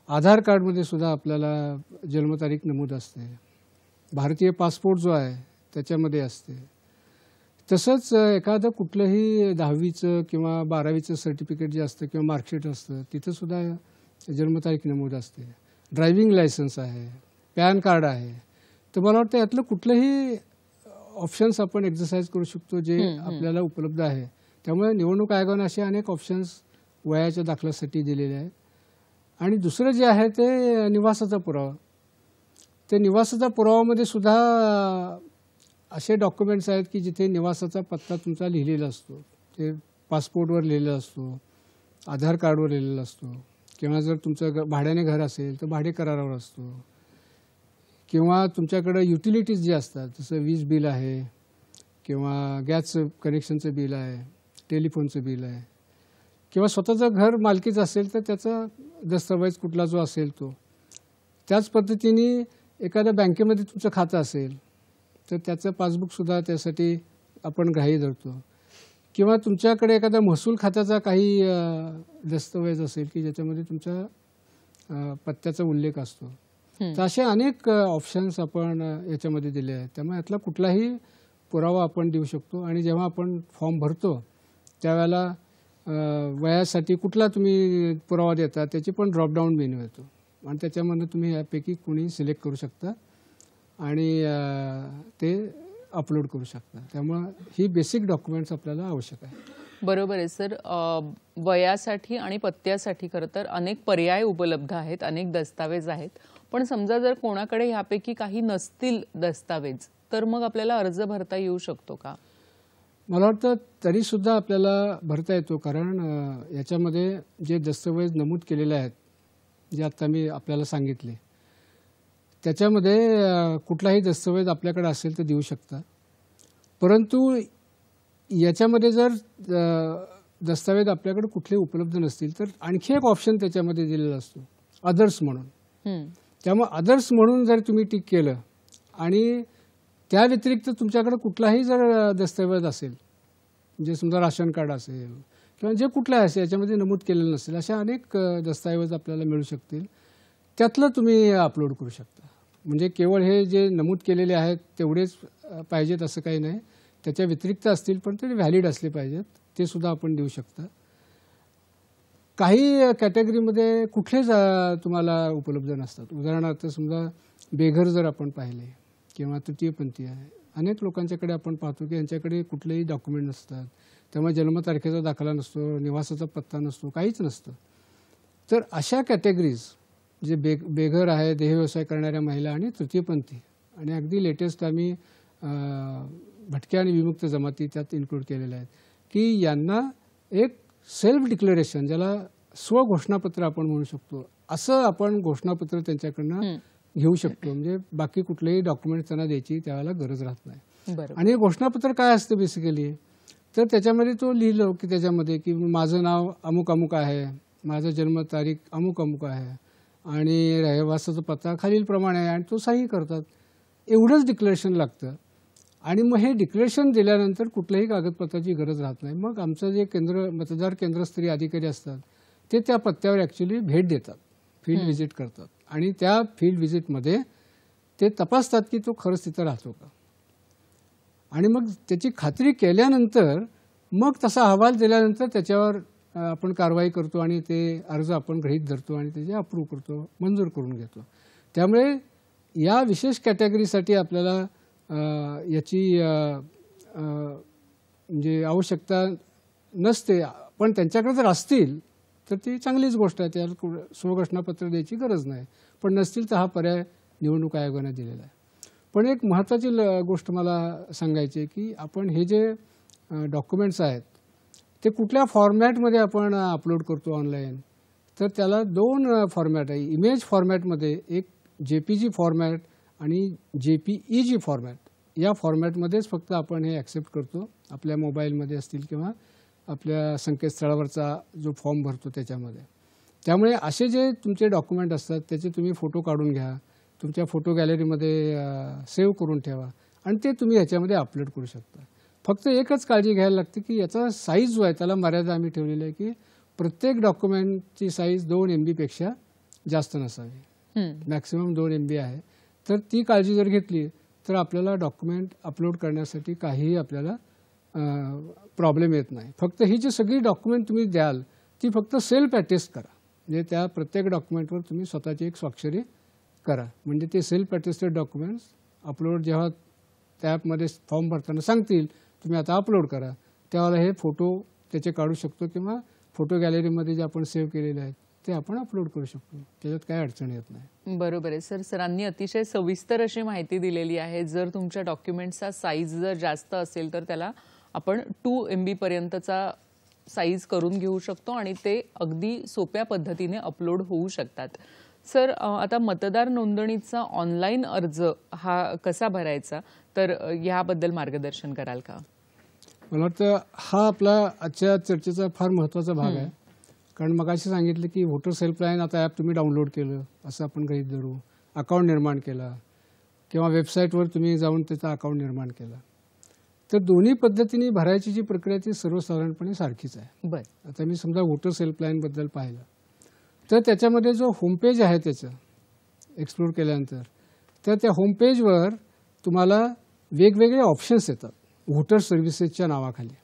आधार कार्डमध्ये सुद्धा आपल्याला जन्मतारीख नमूद असते. भारतीय पासपोर्ट जो आहे त्याच्यामध्ये असते. तसंच एखादं कुठलंही 10वीचं किंवा 12वीचं सर्टिफिकेट जे असतं किंवा मार्कशीट असतं तिथं सुद्धा जन्मतारीख नमूद असते. ड्रायव्हिंग लायसन्स आहे, पॅन कार्ड आहे. तर मला वाटतं यातलं कुठलंही ऑप्शन्स आपण एक्झरसाइज करू शकतो जे आपल्याला उपलब्ध आहे. त्यामुळे निवडणूक आयोगाने असे अनेक ऑप्शन्स वयाच्या दाखल्यासाठी दिलेले आहेत. आणि दुसरं जे आहे ते निवासाचा पुरावा. ते निवासाच्या पुराव्यामध्ये सुद्धा असे डॉक्युमेंट्स आहेत की जिथे निवासाचा पत्ता तुमचा लिहिलेला असतो. ते पासपोर्टवर लिहिलेला असतो, आधार कार्डवर लिहिलेला असतो, किंवा जर तुमचं भाड्याने घर असेल तर भाडे करारावर असतो, किंवा तुमच्याकडे युटिलिटीज जे असतात जसं वीज बिल आहे किंवा गॅस कनेक्शनचं बिल आहे, टेलिफोनचं बिल आहे, किंवा स्वतःचं घर मालकीचं असेल तर त्याचा दस्तावेज कुठला जो असेल तो. त्याच पद्धतीने एखाद्या बँकेमध्ये तुमचं खातं असेल तर त्याचं पासबुकसुद्धा त्यासाठी आपण ग्राह्य धरतो. किंवा तुमच्याकडे एखादा महसूल खात्याचा काही दस्तावेज असेल की ज्याच्यामध्ये तुमच्या पत्त्याचा उल्लेख असतो तर असे अनेक ऑप्शन्स आपण याच्यामध्ये दिले आहेत. त्यामुळे यातला कुठलाही पुरावा आपण देऊ शकतो. आणि जेव्हा आपण फॉर्म भरतो त्यावेळेला वयासाठी कुठला तुम्ही पुरावा देता त्याची पण ड्रॉपडाऊन मेनू येतो आणि त्याच्यामधून तुम्ही यापैकी कोणी सिलेक्ट करू शकता आणि ते अपलोड करू शकता. त्यामुळं ही बेसिक डॉक्युमेंट्स आपल्याला आवश्यक आहे. बरोबर आहे सर. वयासाठी आणि पत्त्यासाठी खरं तर अनेक पर्याय उपलब्ध आहेत, अनेक दस्तावेज आहेत. पण समजा जर कोणाकडे ह्यापैकी काही नसतील दस्तावेज तर मग आपल्याला अर्ज भरता येऊ शकतो का? मला वाटतं तरीसुद्धा आपल्याला भरता येतो. कारण याच्यामध्ये जे दस्तावेज नमूद केलेले आहेत जे आत्ता मी आपल्याला सांगितले त्याच्यामध्ये कुठलाही दस्तावेज आपल्याकडे असेल तर देऊ शकता. परंतु याच्यामध्ये जर दस्तावेज आपल्याकडे कुठले उपलब्ध नसतील तर आणखी एक ऑप्शन त्याच्यामध्ये दिलेला असतो, अदर्स म्हणून. त्यामुळे अदर्स म्हणून जर तुम्ही टिक केलं आणि त्या व्यतिरिक्त तुमच्याकडे कुठलाही जर दस्तावेज असेल, म्हणजे समजा राशन कार्ड असेल किंवा जे कुठलाही असेल याच्यामध्ये नमूद केलेलं नसेल, अशा अनेक दस्तावेज आपल्याला मिळू शकतील. त्यातलं तुम्ही अपलोड करू शकता. म्हणजे केवळ हे जे नमूद केलेले आहेत तेवढेच पाहिजेत असं काही नाही. त्याच्या व्यतिरिक्त असतील पण ते व्हॅलिड असले पाहिजेत, ते सुद्धा आपण देऊ शकता. काही कॅटेगरीमध्ये कुठलेच तुम्हाला उपलब्ध नसतात. उदाहरणार्थ समजा बेघर जर आपण पाहिले किंवा तृतीयपंथी आहे, अनेक लोकांच्याकडे आपण पाहतो की यांच्याकडे कुठलेही डॉक्युमेंट नसतात. त्यामुळे जन्मतारखेचा दाखला नसतो, निवासाचा पत्ता नसतो, काहीच नसतं. तर अशा कॅटेगरीज जे बेघर आहे, देहव्यवसाय करणाऱ्या महिला आणि तृतीयपंथी आणि अगदी लेटेस्ट आम्ही भटक्या आणि विमुक्त जमाती त्यात इन्क्लूड केलेल्या आहेत की यांना एक सेल्फ डिक्लेरेशन, ज्याला स्वघोषणापत्र आपण म्हणू शकतो, असं आपण घोषणापत्र त्यांच्याकडनं घेऊ शकतो. म्हणजे बाकी कुठलेही डॉक्युमेंट त्यांना द्यायची त्यावेळेला गरज राहत नाही. आणि हे घोषणापत्र काय असतं बेसिकली, तर त्याच्यामध्ये तो लिहिलं की त्याच्यामध्ये की माझं नाव अमुक अमुक आहे, माझा जन्मतारीख अमुक अमुक आहे आणि रहिवासाचा पत्ता खालीलप्रमाणे आहे आणि तो सही करतात. एवढंच डिक्लेरेशन लागतं. आणि मग हे डिक्लेरेशन दिल्यानंतर कुठल्याही कागदपत्राची गरज राहत नाही. मग आमचं जे मतदार केंद्रस्तरीय अधिकारी असतात ते त्या पत्त्यावर ॲक्च्युली भेट देतात, फील्ड व्हिजिट करतात आणि त्या फील्ड व्हिजिटमध्ये ते तपासतात की तो खरंच तिथं राहतो का. आणि मग त्याची खात्री केल्यानंतर मग तसा अहवाल दिल्यानंतर त्याच्यावर आपण कारवाई करतो आणि ते अर्ज आपण गृहीत धरतो आणि त्याचे अप्रूव्ह करतो, मंजूर करून घेतो. त्यामुळे या विशेष कॅटेगरीसाठी आपल्याला याची म्हणजे आवश्यकता नसते. पण त्यांच्याकडे जर असतील तर ती चांगलीच गोष्ट आहे, त्याला स्वघोषणापत्र द्यायची गरज नाही. पण नसतील तर हा पर्याय निवडणूक आयोगाने दिलेला आहे. पण एक महत्त्वाची गोष्ट मला सांगायची आहे की आपण हे जे डॉक्युमेंट्स आहेत ते कुठल्या फॉर्मॅटमध्ये आपण अपलोड करतो ऑनलाईन, तर त्याला 2 फॉर्मॅट आहे. इमेज फॉर्मॅटमध्ये एक JPG फॉर्मॅट आणि JPEG फॉर्मॅट. या फॉर्मॅटमध्येच फक्त आपण हे ॲक्सेप्ट करतो, आपल्या मोबाईलमध्ये असतील किंवा आपल्या संकेतस्थळावरचा जो फॉर्म भरतो त्याच्यामध्ये. त्यामुळे असे जे तुमचे डॉक्युमेंट असतात त्याचे तुम्ही फोटो काढून घ्या, तुमच्या फोटो गॅलरीमध्ये सेव्ह करून ठेवा आणि ते तुम्ही ह्याच्यामध्ये अपलोड करू शकता. फक्त एकच काळजी घ्यायला लागते की याचा साईज जो आहे त्याला मर्यादा आम्ही ठेवलेली आहे की प्रत्येक डॉक्युमेंटची साईज 2 MB पेक्षा जास्त नसावी. मॅक्सिमम 2 MB आहे. तर ती काळजी जर घेतली तर आपल्याला डॉक्युमेंट अपलोड करण्यासाठी काहीही आपल्याला प्रॉब्लेम येत नाही. फक्त ही जी सगळी डॉक्युमेंट तुम्ही द्याल ती फक्त सेल्फ अटेस्ट करा. म्हणजे त्या प्रत्येक डॉक्युमेंटवर तुम्ही स्वतःची एक स्वाक्षरी करा. म्हणजे ते सेल्फ अटेस्टेड डॉक्युमेंट्स अपलोड जेव्हा त्या ॲपमध्ये फॉर्म भरताना सांगतील तुम्ही आता अपलोड करा, त्यावेळेला हे फोटो त्याचे काढू शकतो किंवा फोटो गॅलरीमध्ये जे आपण सेव्ह केलेले आहेत ते आपण अपलोड करू शकतो. त्याच्यात काही अडचण येत नाही. बरोबर आहे सर. सरांनी अतिशय सविस्तर अशी माहिती दिलेली आहे. जर तुमच्या डॉक्युमेंटचा साईज जर जास्त असेल तर त्याला आपण 2 MB पर्यंतचा साईज करून घेऊ शकतो आणि ते अगदी सोप्या पद्धतीने अपलोड होऊ शकतात. सर, आता मतदार नोंदणीचा ऑनलाईन अर्ज हा कसा भरायचा, तर याबद्दल मार्गदर्शन कराल का? मला वाटतं हा आपला आजच्या चर्चेचा फार महत्त्वाचा भाग आहे. कारण मगाशी सांगितलं की व्होटर हेल्पलाईन आता ॲप तुम्ही डाउनलोड केलं असं आपण गृहीत धरू, अकाउंट निर्माण केला किंवा वेबसाईटवर तुम्ही जाऊन त्याचा अकाउंट निर्माण केला, तर दोन्ही पद्धतीने भरायची जी प्रक्रिया ती सर्वसाधारणपणे सारखीच आहे. बरं. आता मी समजा व्होटर हेल्पलाईनबद्दल पाहिलं तर त्याच्यामध्ये जो होमपेज आहे त्याचं एक्सप्लोर केल्यानंतर, तर त्या होमपेजवर तुम्हाला वेगवेगळे ऑप्शन्स येतात व्होटर सर्व्हिसेसच्या नावाखाली.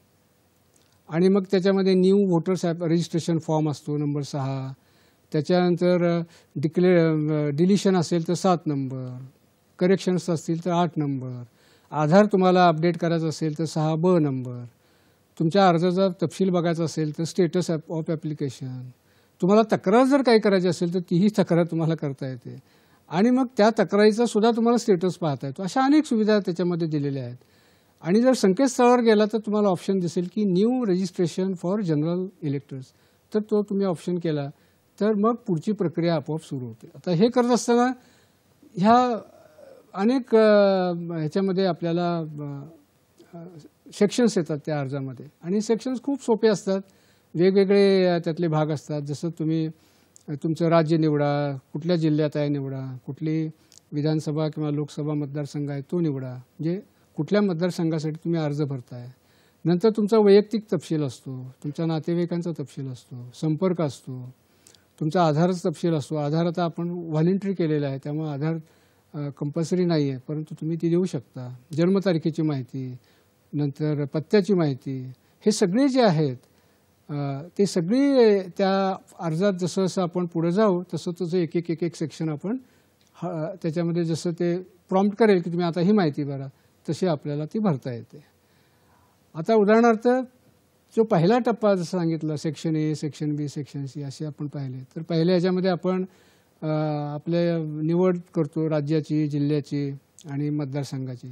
आणि मग त्याच्यामध्ये न्यू व्होटर्स रजिस्ट्रेशन फॉर्म असतो नंबर 6, त्याच्यानंतर डिलिशन असेल तर 7 नंबर, करेक्शन्स असतील तर 8 नंबर, आधार तुम्हाला अपडेट करायचं असेल तर 6B नंबर, तुमच्या अर्जाचा तपशील बघायचा असेल तर स्टेटस ऑफ ॲप्लिकेशन, तुम्हाला तक्रार जर काही करायची असेल तर तीही तक्रार तुम्हाला करता येते आणि मग त्या तक्रारीचा सुद्धा तुम्हाला स्टेटस पाहता येतो. अशा अनेक सुविधा त्याच्यामध्ये दिलेल्या आहेत. आणि जर संकेतस्थळावर गेला तर तुम्हाला ऑप्शन दिसेल की new registration for general electors, तर तो तुम्ही ऑप्शन केला तर मग पुढची प्रक्रिया आपोआप सुरू होते. आता हे करत असताना ह्या अनेक ह्याच्यामध्ये आपल्याला सेक्शन्स येतात त्या अर्जामध्ये आणि सेक्शन्स खूप सोपे असतात. वेगवेगळे त्यातले भाग असतात. जसं तुम्ही तुमचं राज्य निवडा, कुठल्या जिल्ह्यात आहे निवडा, कुठली विधानसभा किंवा लोकसभा मतदारसंघ आहे तो निवडा, म्हणजे कुठल्या मतदारसंघासाठी तुम्ही अर्ज भरताय. नंतर तुमचा वैयक्तिक तपशील असतो, तुमच्या नातेवाईकांचा तपशील असतो, संपर्क असतो, तुमचा आधाराचा तपशील असतो. आधार आता आपण व्हॉलंटरी केलेला आहे त्यामुळे आधार कंपल्सरी नाही आहे, परंतु तुम्ही ती देऊ शकता. जन्मतारखेची माहिती, नंतर पत्त्याची माहिती, हे सगळे जे आहेत ते सगळे त्या अर्जात जसं जसं आपण पुढे जाऊ तसं तसं एक एक एक एक सेक्शन आपण त्याच्यामध्ये जसं ते प्रॉम्प्ट करेल की तुम्ही आता ही माहिती भरा, तशी आपल्याला ती भरता येते. आता उदाहरणार्थ जो पहिला टप्पा जसं सांगितलं section A, section B, section C असे आपण पाहिले, तर पहिल्या ह्याच्यामध्ये आपण आपले निवड करतो राज्याची, जिल्ह्याची आणि मतदारसंघाची.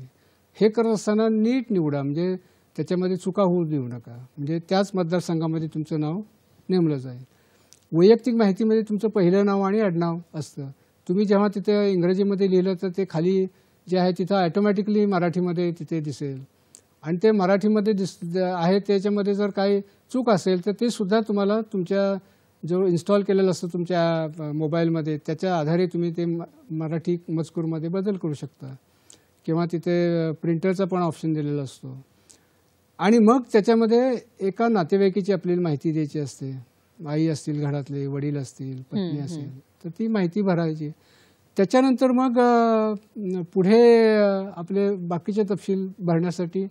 हे करत असताना नीट निवडा, म्हणजे त्याच्यामध्ये चुका होऊ देऊ नका, म्हणजे त्याच मतदारसंघामध्ये तुमचं नाव नेमलं जाईल. वैयक्तिक माहितीमध्ये तुमचं पहिलं नाव आणि आडनाव असतं. तुम्ही जेव्हा तिथे इंग्रजीमध्ये लिहिलं तर ते खाली जे आहे तिथं ॲटोमॅटिकली मराठीमध्ये तिथे दिसेल आणि ते मराठीमध्ये आहे त्याच्यामध्ये जर काही चूक असेल तर ते सुद्धा तुम्हाला तुमच्या जो इन्स्टॉल केलेलं असतं तुमच्या मोबाईलमध्ये त्याच्या आधारे तुम्ही ते मराठी मजकूरमध्ये बदल करू शकता किंवा तिथे प्रिंटरचा पण ऑप्शन दिलेला असतो. आणि मग त्याच्यामध्ये एका नातेवाईकीची आपल्याला माहिती द्यायची असते. आई असतील घरातले, वडील असतील, पत्नी असेल, तर ती माहिती भरायची. त्याच्यानंतर मग पुढे आपले बाकीचे तपशील भरण्यासाठी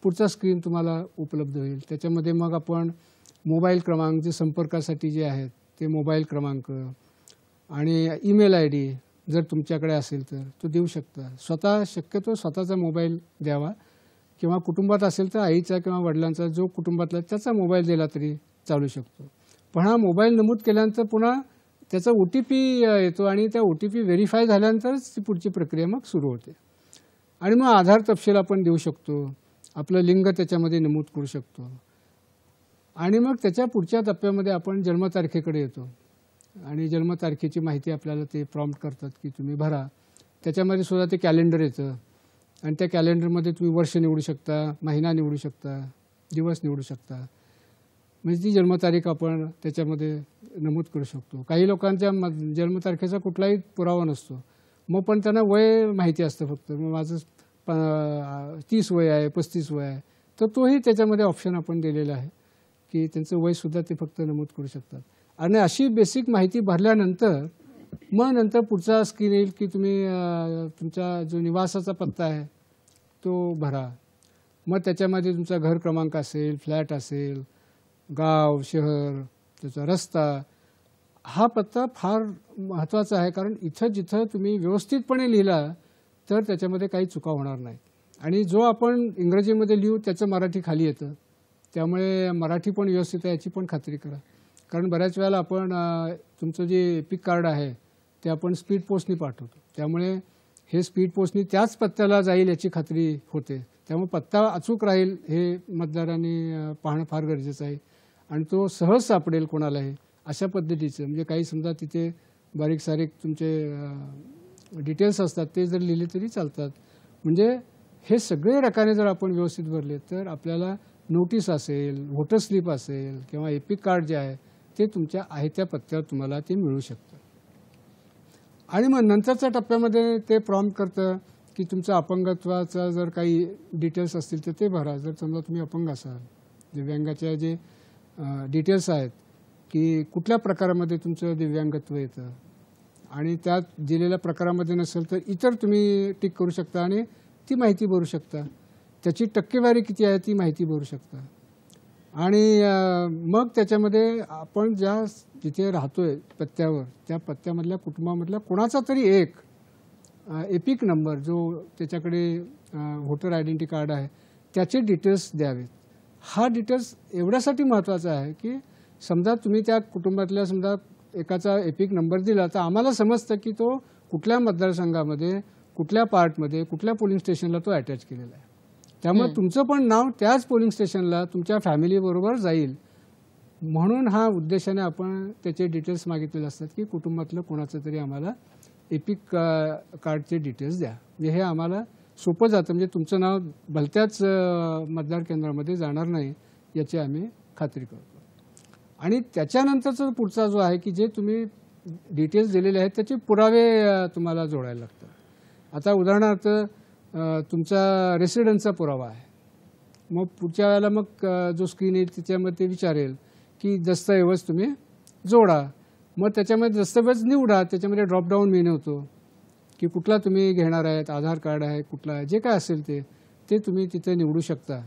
पुढचा स्क्रीन तुम्हाला उपलब्ध होईल. त्याच्यामध्ये मग आपण मोबाईल क्रमांक जे संपर्कासाठी जे आहेत ते मोबाईल क्रमांक आणि ईमेल ID जर तुमच्याकडे असेल तर तो देऊ शकता. शक्यतो स्वतःचा मोबाईल द्यावा किंवा कुटुंबात असेल तर आईचा किंवा वडिलांचा जो कुटुंबातला त्याचा मोबाईल दिला तरी चालू शकतो. पण हा मोबाईल नमूद केल्यानंतर पुन्हा त्याचा OTP येतो आणि त्या OTP व्हेरीफाय झाल्यानंतरच ती पुढची प्रक्रिया मग सुरू होते. आणि मग आधार तपशील आपण देऊ शकतो, आपलं लिंग त्याच्यामध्ये नमूद करू शकतो आणि मग त्याच्या पुढच्या टप्प्यामध्ये आपण जन्मतारखेकडे येतो आणि जन्मतारखेची माहिती आपल्याला ते प्रॉम्प्ट करतात की तुम्ही भरा. त्याच्यामध्ये सुद्धा ते कॅलेंडर येतं आणि त्या कॅलेंडरमध्ये तुम्ही वर्ष निवडू शकता, महिना निवडू शकता, दिवस निवडू शकता, म्हणजे ती जन्मतारीख आपण त्याच्यामध्ये नमूद करू शकतो. काही लोकांच्या जन्मतारखेचा कुठलाही पुरावा नसतो, मग पण त्यांना वय माहिती असतं फक्त, मग माझं 30 वय आहे, 35 वय आहे, तर तोही त्याच्यामध्ये ऑप्शन आपण दिलेला आहे की त्यांचं वयसुद्धा ते फक्त नमूद करू शकतात. आणि अशी बेसिक माहिती भरल्यानंतर मग नंतर पुढचा स्क्रीन येईल की तुम्ही तुमचा जो निवासाचा पत्ता आहे तो भरा. मग त्याच्यामध्ये तुमचा घर क्रमांक असेल, फ्लॅट असेल, गाव, शहर, त्याचा रस्ता, हा पत्ता फार महत्त्वाचा आहे. कारण इथं जिथं तुम्ही व्यवस्थितपणे लिहिला तर त्याच्यामध्ये काही चुका होणार नाही. आणि जो आपण इंग्रजीमध्ये लिहू त्याचं मराठी खाली येतं, त्यामुळे मराठी पण व्यवस्थित आहे याची पण खात्री करा. कारण बऱ्याच वेळेला आपण तुमचं जे एपिक कार्ड आहे ते आपण स्पीड पोस्टनी पाठवतो, त्यामुळे हे स्पीड पोस्टनी त्याच पत्त्याला जाईल याची खात्री होते. त्यामुळे पत्ता अचूक राहील हे मतदारांनी पाहणं फार गरजेचं आहे आणि तो सहज सापडेल कोणालाही अशा पद्धतीचं. म्हणजे काही समजा तिथे बारीक सारीक तुमचे डिटेल्स असतात ते जर लिहिले तरी चालतात. म्हणजे हे सगळे रकाने जर आपण व्यवस्थित भरले तर आपल्याला नोटीस असेल, व्होटर स्लिप असेल किंवा एपिक कार्ड जे आहे ते तुमच्या आहे त्या पत्त्यावर तुम्हाला ते मिळू शकतं. आणि मग नंतरच्या टप्प्यामध्ये ते प्रॉम्प्ट करतं की तुमचं अपंगत्वाचा जर काही डिटेल्स असतील तर ते भरा. जर समजा तुम्ही अपंग असाल, दिव्यांगाच्या जे डिटेल्स आहेत की कुठल्या प्रकारामध्ये तुमचं दिव्यांगत्व येतं आणि त्यात दिलेल्या प्रकारामध्ये नसेल तर इतर तुम्ही टिक करू शकता आणि ती माहिती भरू शकता. त्याची टक्केवारी किती आहे ती माहिती भरू शकता. आणि मग त्याच्यामध्ये आपण जिथे राहतोय पत्त्यावर, त्या पत्त्यामधल्या कुटुंबामधल्या कोणाचा तरी एक एपिक नंबर जो त्याच्याकडे व्होटर आयडेंटिटी कार्ड आहे त्याचे डिटेल्स द्यावेत. हा डिटेल्स एवढ्यासाठी महत्त्वाचा आहे की समजा तुम्ही त्या कुटुंबातल्या समजा एकाचा एपिक नंबर दिला तर आम्हाला समजतं की तो कुठल्या मतदारसंघामध्ये, कुठल्या पार्टमध्ये, कुठल्या पोलिंग स्टेशनला तो अटॅच केलेला आहे. त्यामुळे तुमचं पण नाव त्याच पोलिंग स्टेशनला तुमच्या फॅमिलीबरोबर जाईल. म्हणून हा उद्देशाने आपण त्याचे डिटेल्स मागितलेले असतात की कुटुंबातलं कोणाचं तरी आम्हाला एपिक कार्डचे डिटेल्स द्या. म्हणजे हे आम्हाला सोपं जातं. म्हणजे तुमचं नाव भलत्याच मतदार केंद्रामध्ये जाणार नाही याची आम्ही खात्री करतो. आणि त्याच्यानंतरचा पुढचा जो आहे की जे तुम्ही डिटेल्स दिलेले आहेत त्याचे पुरावे तुम्हाला जोडायला लागतात. आता उदाहरणार्थ तुमचा रेसिडेन्सचा पुरावा आहे. मग पुढच्या वेळेला मग जो स्क्रीन येईल त्याच्यामध्ये विचारेल की दस्तऐवज तुम्ही जोडा. मग त्याच्यामध्ये दस्तऐवज निवडा. त्याच्यामध्ये ड्रॉपडाऊन मेन्यू होतो की कुठला तुम्ही घेणार आहेत, आधार कार्ड आहे, कुठला आहे, जे काय असेल ते तुम्ही तिथे निवडू शकता.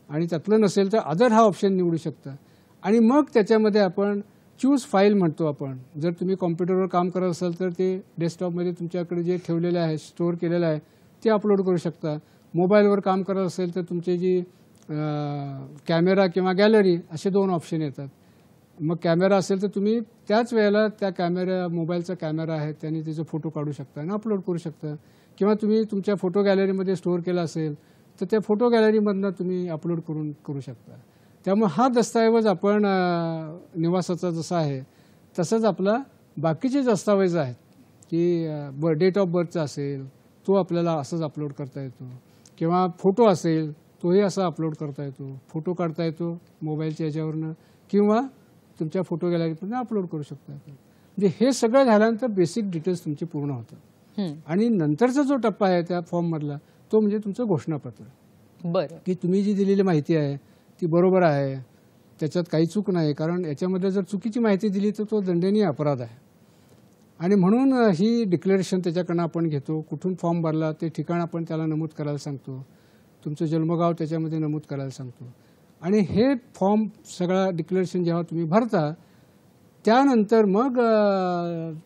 आणि त्यातलं नसेल तर अदर हा ऑप्शन निवडू शकता. आणि मग त्याच्यामध्ये आपण चूज फाईल म्हणतो आपण. जर तुम्ही कॉम्प्युटरवर काम करत असाल तर ते डेस्कटॉपमध्ये तुमच्याकडे जे ठेवलेलं आहे, स्टोअर केलेलं आहे ते अपलोड करू शकता. मोबाईलवर काम करत असेल तर तुमचे जी कॅमेरा किंवा गॅलरी असे 2 ऑप्शन येतात. मग कॅमेरा असेल तर तुम्ही त्याच वेळेला त्या मोबाईलचा कॅमेरा आहे त्याने त्याचे फोटो काढू शकता आणि अपलोड करू शकता. किंवा तुम्ही तुमच्या फोटो गॅलरीमध्ये स्टोअर केला असेल तर त्या फोटो गॅलरीमधनं तुम्ही अपलोड करू शकता. त्यामुळे हा दस्तऐवज आपण निवासाचा जसा आहे तसंच आपला बाकीचे दस्तावेज आहेत की डेट ऑफ बर्थचा असेल तो आपल्याला असंच अपलोड करता येतो. किंवा फोटो असेल तोही असा अपलोड करता येतो. फोटो काढता येतो मोबाईलच्या याच्यावरनं किंवा तुमच्या फोटो गॅलरीमधून अपलोड करू शकता. म्हणजे हे सगळं झाल्यानंतर बेसिक डिटेल्स तुमचे पूर्ण होतात. आणि नंतरचा जो टप्पा आहे त्या फॉर्ममधला तो म्हणजे तुमचं घोषणापत्र. बरं, की तुम्ही जी दिलेली माहिती आहे ती बरोबर आहे, त्याच्यात काही चूक नाही. कारण याच्यामध्ये जर चुकीची माहिती दिली तर तो दंडनीय अपराध आहे. आणि म्हणून ही डिक्लेरेशन त्याच्याकडनं आपण घेतो. कुठून फॉर्म भरला ते ठिकाण आपण त्याला नमूद करायला सांगतो. तुमचं जन्मगाव त्याच्यामध्ये नमूद करायला सांगतो. आणि हे फॉर्म सगळा डिक्लेरेशन जेव्हा तुम्ही भरता त्यानंतर मग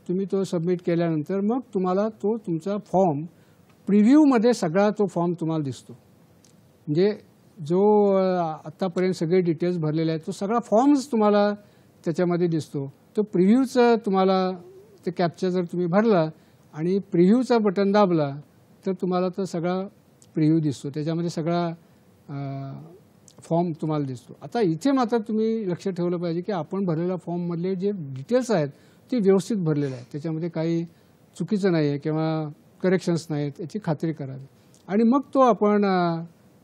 तुम्ही तो सबमिट केल्यानंतर मग तुम्हाला तो तुमचा फॉर्म प्रिव्ह्यूमध्ये सगळा तो फॉर्म तुम्हाला दिसतो. म्हणजे जो आत्तापर्यंत सगळे डिटेल्स भरलेले आहेत तो सगळा फॉर्मच तुम्हाला त्याच्यामध्ये दिसतो. तो प्रिव्ह्यूचं तुम्हाला ते कॅप्चर जर तुम्ही भरला आणि प्रिव्ह्यूचा बटन दाबला तर तुम्हाला तो सगळा प्रिव्ह्यू दिसतो. त्याच्यामध्ये सगळा फॉर्म तुम्हाला दिसतो. आता इथे मात्र तुम्ही लक्ष ठेवलं पाहिजे की आपण भरलेल्या फॉर्ममधले जे डिटेल्स आहेत ते व्यवस्थित भरलेले आहेत. त्याच्यामध्ये काही चुकीचं नाही आहे किंवा करेक्शन्स नाहीत याची खात्री करावी. आणि मग तो आपण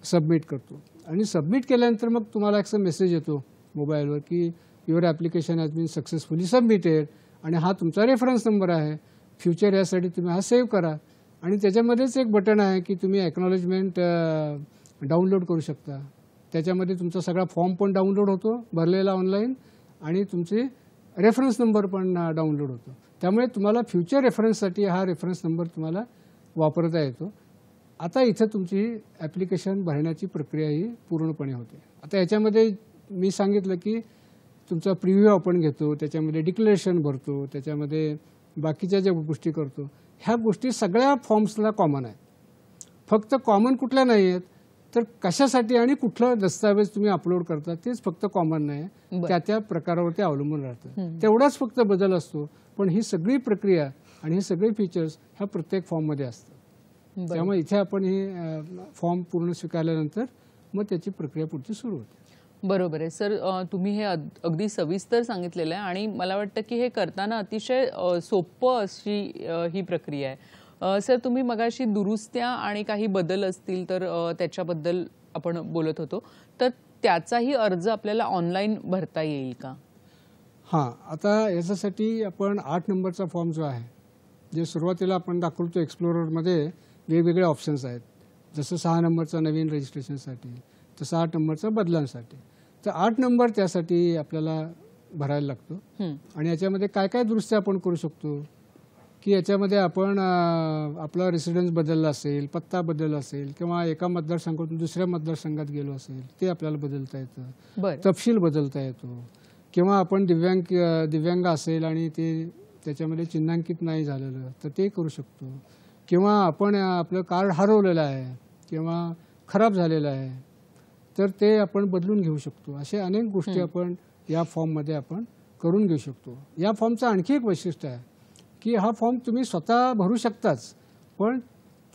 सबमिट करतो. आणि सबमिट केल्यानंतर मग तुम्हाला एक मेसेज येतो मोबाईलवर की your application has been successfully submitted. आणि हा तुमचा रेफरन्स नंबर आहे. फ्युचर यासाठी तुम्ही हा सेव्ह करा. आणि त्याच्यामध्येच एक बटन आहे की तुम्ही एक्नॉलेजमेंट डाउनलोड करू शकता. त्याच्यामध्ये तुमचा सगळा फॉर्म पण डाउनलोड होतो भरलेला ऑनलाईन आणि तुमचे रेफरन्स नंबर पण डाउनलोड होतो. त्यामुळे तुम्हाला फ्युचर रेफरन्ससाठी हा रेफरन्स नंबर तुम्हाला वापरता येतो. आता इथं तुमची ॲप्लिकेशन भरण्याची प्रक्रिया ही पूर्णपणे होते. आता याच्यामध्ये मी सांगितलं की तुमचा प्रिव्ह्यू आपण घेतो, त्याच्यामध्ये डिक्लेरेशन भरतो, त्याच्यामध्ये बाकीच्या ज्या गोष्टी करतो ह्या गोष्टी सगळ्या फॉर्म्सला कॉमन आहेत. फक्त कॉमन कुठल्या नाही आहेत तर कशासाठी आणि कुठलं दस्तावेज तुम्ही अपलोड करता तेच फक्त कॉमन नाही. त्या प्रकारावरती अवलंबून राहतं. तेवढाच फक्त बदल असतो. पण ही सगळी प्रक्रिया आणि हे सगळे फीचर्स ह्या प्रत्येक फॉर्ममध्ये असतात. त्यामुळे इथे आपण हे फॉर्म पूर्ण स्वीकारल्यानंतर मग त्याची प्रक्रिया पुढची सुरू होते. बरोबर आहे सर. तुम्ही हे अगदी सविस्तर सांगितलेलं आहे आणि मला वाटतं की हे करताना अतिशय सोपं अशी ही प्रक्रिया आहे. सर तुम्ही मगाशी दुरुस्त्या आणि काही बदल असतील तर त्याच्याबद्दल आपण बोलत होतो, तर त्याचाही अर्ज आपल्याला ऑनलाईन भरता येईल का? हां, आता याच्यासाठी आपण 8 नंबरचा फॉर्म जो आहे जे सुरुवातीला आपण दाखवतो एक्सप्लोररमध्ये वेगवेगळे ऑप्शन्स आहेत. जसं 6 नंबरचा नवीन रजिस्ट्रेशनसाठी, तसं 8 नंबरचा बदलांसाठी. तर 8 नंबर त्यासाठी आपल्याला भरायला लागतो. आणि याच्यामध्ये काय काय दुरुस्त्या आपण करू शकतो की याच्यामध्ये आपण आपला रेसिडेन्स बदलला असेल, पत्ता बदलला असेल किंवा एका मतदारसंघातून दुसऱ्या मतदारसंघात गेलो असेल ते आपल्याला बदलता येतं, बरं. तपशील बदलता येतो, किंवा आपण दिव्यांग असेल आणि ते त्याच्यामध्ये चिन्हांकित नाही झालेलं तर ते करू शकतो, किंवा आपण आपलं कार्ड हरवलेलं आहे किंवा खराब झालेलं आहे तर ते आपण बदलून घेऊ शकतो. अशा अनेक गोष्टी आपण या फॉर्ममध्ये आपण करून घेऊ शकतो. या फॉर्मचं आणखी एक वैशिष्ट्य आहे की हा फॉर्म तुम्ही स्वतः भरू शकताच, पण